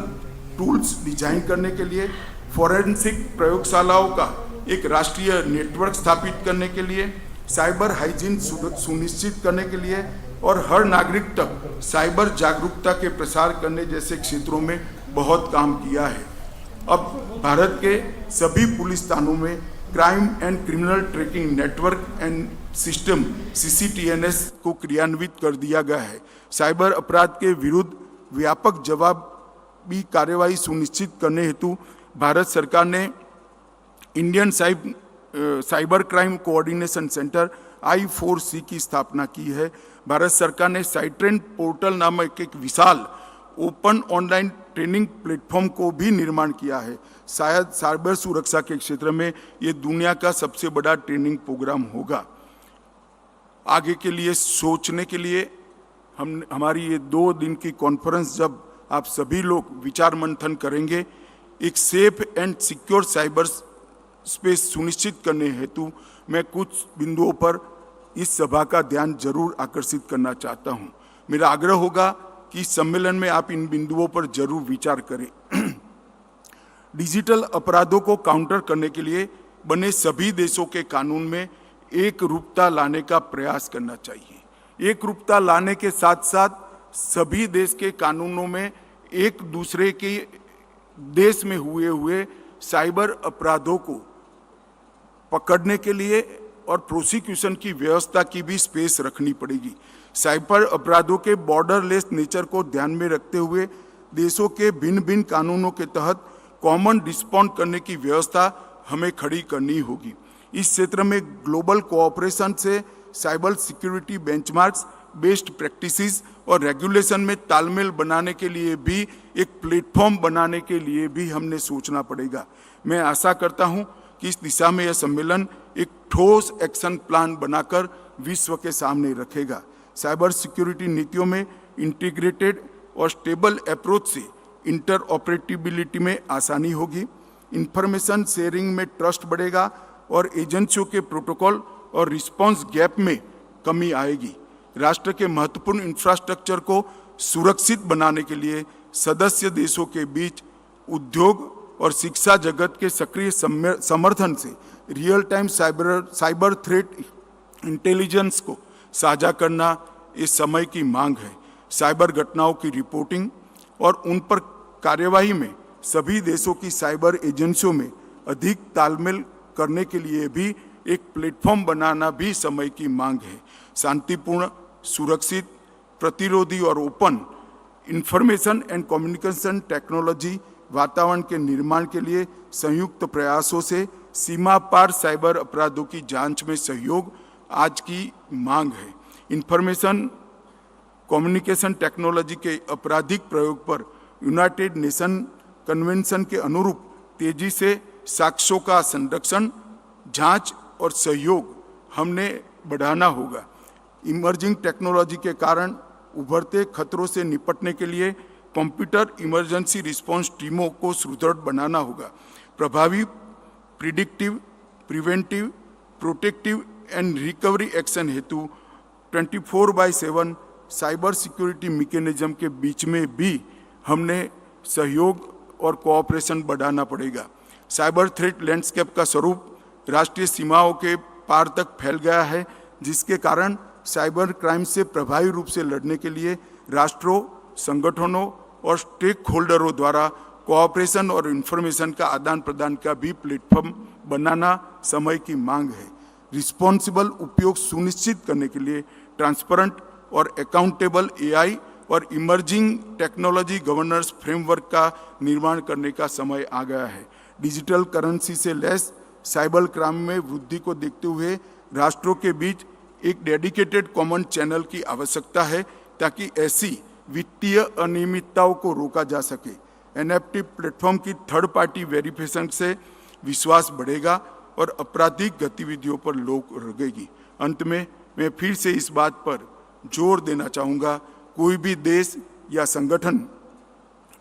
टूल्स डिजाइन करने के लिए, फॉरेंसिक प्रयोगशालाओं का एक राष्ट्रीय नेटवर्क स्थापित करने के लिए, साइबर हाइजीन सुनिश्चित करने के लिए और हर नागरिक तक साइबर जागरूकता के प्रसार करने जैसे क्षेत्रों में बहुत काम किया है। अब भारत के सभी पुलिस थानों में crime and criminal tracking network and system CCTNS को क्रियान्वित कर दिया गया है। साइबर अपराध के विरुद्ध व्यापक जवाबी कार्यवाही सुनिश्चित करने हेतु भारत सरकार ने Indian cyber crime coordination centre I4C की स्थापना की है। भारत सरकार ने साइट्रेन पोर्टल नामक एक विशाल ओपन ऑनलाइन ट्रेनिंग प्लेटफॉर्म को भी निर्माण किया है। शायद साइबर सुरक्षा के क्षेत्र में ये दुनिया का सबसे बड़ा ट्रेनिंग प्रोग्राम होगा। आगे के लिए सोचने के लिए हमारी ये 2 दिन की कॉन्फ्रेंस जब आप सभी लोग विचार मंथन करेंगे, एक safe and secure cyber space सुनिश्चित करने हेतु मैं कुछ बिंदुओं पर इस सभा का ध्यान जरूर आकर्षित करना चाहता हूं। मेरा आग्रह होगा कि इस सम्मेलन में आप इन बिंदुओं पर जरूर विचार करें। डिजिटल अपराधों को काउंटर करने के लिए बने सभी देशों के कानून में एक रूपता लाने का प्रयास करना चाहिए। एक रूपता लाने के साथ साथ सभी देश के कानूनों में एक दूसरे के देश में हुए साइबर अपराधों को पकड़ने के लिए और प्रोसिक्यूशन की व्यवस्था की भी स्पेस रखनी पड़ेगी। साइबर अपराधों के बॉर्डरलेस नेचर को ध्यान में रखते हुए देशों के भिन्न भिन्न कानूनों के तहत कॉमन रिस्पॉन्ड करने की व्यवस्था हमें खड़ी करनी होगी। इस क्षेत्र में ग्लोबल कोऑपरेशन से cyber security benchmarks, best practices और रेगुलेशन में तालमेल बनाने के लिए भी एक प्लेटफॉर्म बनाने के लिए भी हमने सोचना पड़ेगा। मैं आशा करता हूं कि इस दिशा में यह सम्मेलन एक ठोस एक्शन प्लान बनाकर विश्व के सामने रखेगा। साइबर सिक्योरिटी नीतियों में इंटीग्रेटेड और स्टेबल अप्रोच से इंटरऑपरेटिबिलिटी में आसानी होगी, इंफॉर्मेशन शेयरिंग में ट्रस्ट बढ़ेगा और एजेंसियों के प्रोटोकॉल और रिस्पांस गैप में कमी आएगी। राष्ट्र के महत्वपूर्ण इंफ्रास्ट्रक्चर को सुरक्षित बनाने के लिए सदस्य देशों के बीच उद्योग और शिक्षा जगत के सक्रिय समर्थन से real time cyber threat intelligence को साझा करना इस समय की मांग है। साइबर घटनाओं की रिपोर्टिंग और उन पर कार्यवाही में सभी देशों की साइबर एजेंसियों में अधिक तालमेल करने के लिए भी एक प्लेटफॉर्म बनाना भी समय की मांग है। शांतिपूर्ण, सुरक्षित, प्रतिरोधी और open information and communication technology वातावरण के निर्माण के लिए संयुक्त प्रयासों से सीमा पार साइबर अपराधों की जांच में सहयोग आज की मांग है। इंफॉर्मेशन कम्युनिकेशन टेक्नोलॉजी के आपराधिक प्रयोग पर यूनाइटेड नेशन कन्वेंशन के अनुरूप तेजी से साक्ष्यों का संरक्षण, जांच और सहयोग हमने बढ़ाना होगा। इमर्जिंग टेक्नोलॉजी के कारण उभरते खतरों से निपटने के लिए कंप्यूटर इमरजेंसी रिस्पांस टीमों को सुदृढ़ बनाना होगा। प्रभावी predictive, preventive, protective and recovery action हेतु 24/7 साइबर सिक्योरिटी मैकेनिज्म के बीच में भी हमने सहयोग और कोऑपरेशन बढ़ाना पड़ेगा। साइबर थ्रेट लैंडस्केप का स्वरूप राष्ट्रीय सीमाओं के पार तक फैल गया है, जिसके कारण साइबर क्राइम से प्रभावी रूप से लड़ने के लिए राष्ट्रों, संगठनों और स्टेक होल्डरों द्वारा कोऑपरेशन और इंफॉर्मेशन का आदान प्रदान का भी प्लेटफॉर्म बनाना समय की मांग है। रिस्पॉन्सिबल उपयोग सुनिश्चित करने के लिए ट्रांसपेरेंट और अकाउंटेबल एआई और इमर्जिंग टेक्नोलॉजी गवर्नेंस फ्रेमवर्क का निर्माण करने का समय आ गया है। डिजिटल करेंसी से लैस साइबर क्राइम में वृद्धि को देखते हुए राष्ट्रों के बीच एक डेडिकेटेड कॉमन चैनल की आवश्यकता है, ताकि ऐसी वित्तीय अनियमितताओं को रोका जा सके। एनएफटी प्लेटफॉर्म की थर्ड पार्टी वेरिफिकेशन से विश्वास बढ़ेगा और आपराधिक गतिविधियों पर रोक लगेगी। अंत में मैं फिर से इस बात पर जोर देना चाहूँगा, कोई भी देश या संगठन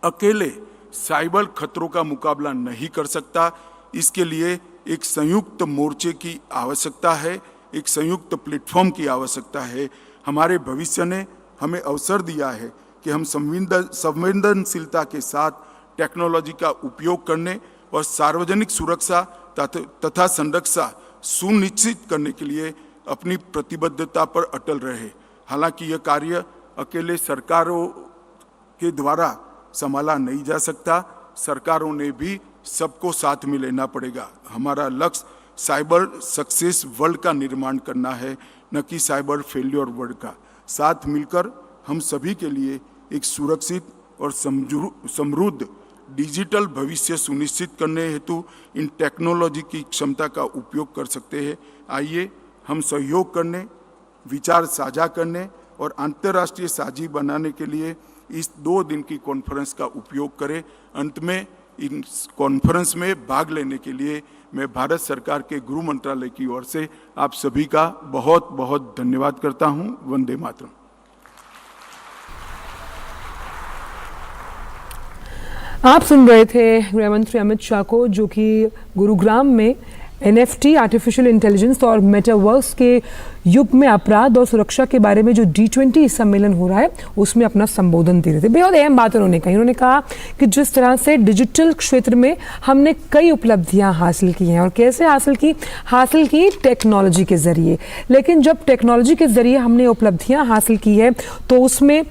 अकेले साइबर खतरों का मुकाबला नहीं कर सकता। इसके लिए एक संयुक्त मोर्चे की आवश्यकता है, एक संयुक्त प्लेटफॉर्म की आवश्यकता है। हमारे भविष्य ने हमें अवसर दिया है कि हम संवेदनशीलता के साथ टेक्नोलॉजी का उपयोग करने और सार्वजनिक सुरक्षा तथा संरक्षा सुनिश्चित करने के लिए अपनी प्रतिबद्धता पर अटल रहे। हालांकि यह कार्य अकेले सरकारों के द्वारा संभाला नहीं जा सकता, सरकारों ने भी सबको साथ में लेना पड़ेगा। हमारा लक्ष्य साइबर सक्सेस वर्ल्ड का निर्माण करना है, न कि साइबर फेल्योर वर्ल्ड का। साथ मिलकर हम सभी के लिए एक सुरक्षित और समृद्ध डिजिटल भविष्य सुनिश्चित करने हेतु इन टेक्नोलॉजी की क्षमता का उपयोग कर सकते हैं। आइए हम सहयोग करने, विचार साझा करने और अंतर्राष्ट्रीय साझी बनाने के लिए इस 2 दिन की कॉन्फ्रेंस का उपयोग करें। अंत में इन कॉन्फ्रेंस में भाग लेने के लिए मैं भारत सरकार के गृह मंत्रालय की ओर से आप सभी का बहुत बहुत धन्यवाद करता हूं। वंदे मातरम। आप सुन रहे थे गृह मंत्री अमित शाह को, जो कि गुरुग्राम में एनएफटी, आर्टिफिशियल इंटेलिजेंस और मेटावर्स के युग में अपराध और सुरक्षा के बारे में जो G20 सम्मेलन हो रहा है उसमें अपना संबोधन दे रहे थे। बेहद अहम बात उन्होंने कही। उन्होंने कहा कि जिस तरह से डिजिटल क्षेत्र में हमने कई उपलब्धियां हासिल की हैं और कैसे हासिल की टेक्नोलॉजी के जरिए। लेकिन जब टेक्नोलॉजी के जरिए हमने उपलब्धियां हासिल की है तो उसमें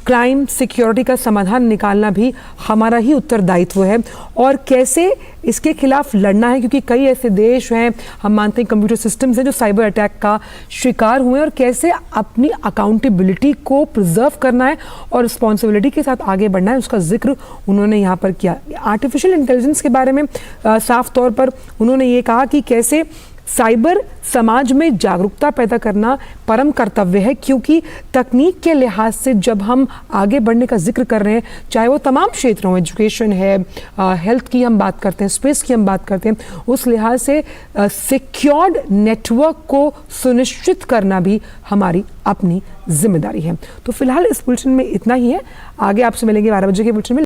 क्राइम सिक्योरिटी का समाधान निकालना भी हमारा ही उत्तरदायित्व है, और कैसे इसके खिलाफ लड़ना है, क्योंकि कई ऐसे देश हैं, हम मानते हैं कंप्यूटर सिस्टम्स हैं जो साइबर अटैक का शिकार हुए हैं, और कैसे अपनी अकाउंटेबिलिटी को प्रिजर्व करना है और रिस्पॉन्सिबिलिटी के साथ आगे बढ़ना है, उसका जिक्र उन्होंने यहाँ पर किया। आर्टिफिशियल इंटेलिजेंस के बारे में साफ तौर पर उन्होंने ये कहा कि कैसे साइबर समाज में जागरूकता पैदा करना परम कर्तव्य है, क्योंकि तकनीक के लिहाज से जब हम आगे बढ़ने का जिक्र कर रहे हैं, चाहे वो तमाम क्षेत्रों में, एजुकेशन है, हेल्थ की हम बात करते हैं, स्पेस की हम बात करते हैं, उस लिहाज से सिक्योर्ड नेटवर्क को सुनिश्चित करना भी हमारी अपनी जिम्मेदारी है। तो फिलहाल इस बुलेटिन में इतना ही है, आगे आपसे मिलेंगे 12 बजे के बुलेटिन में।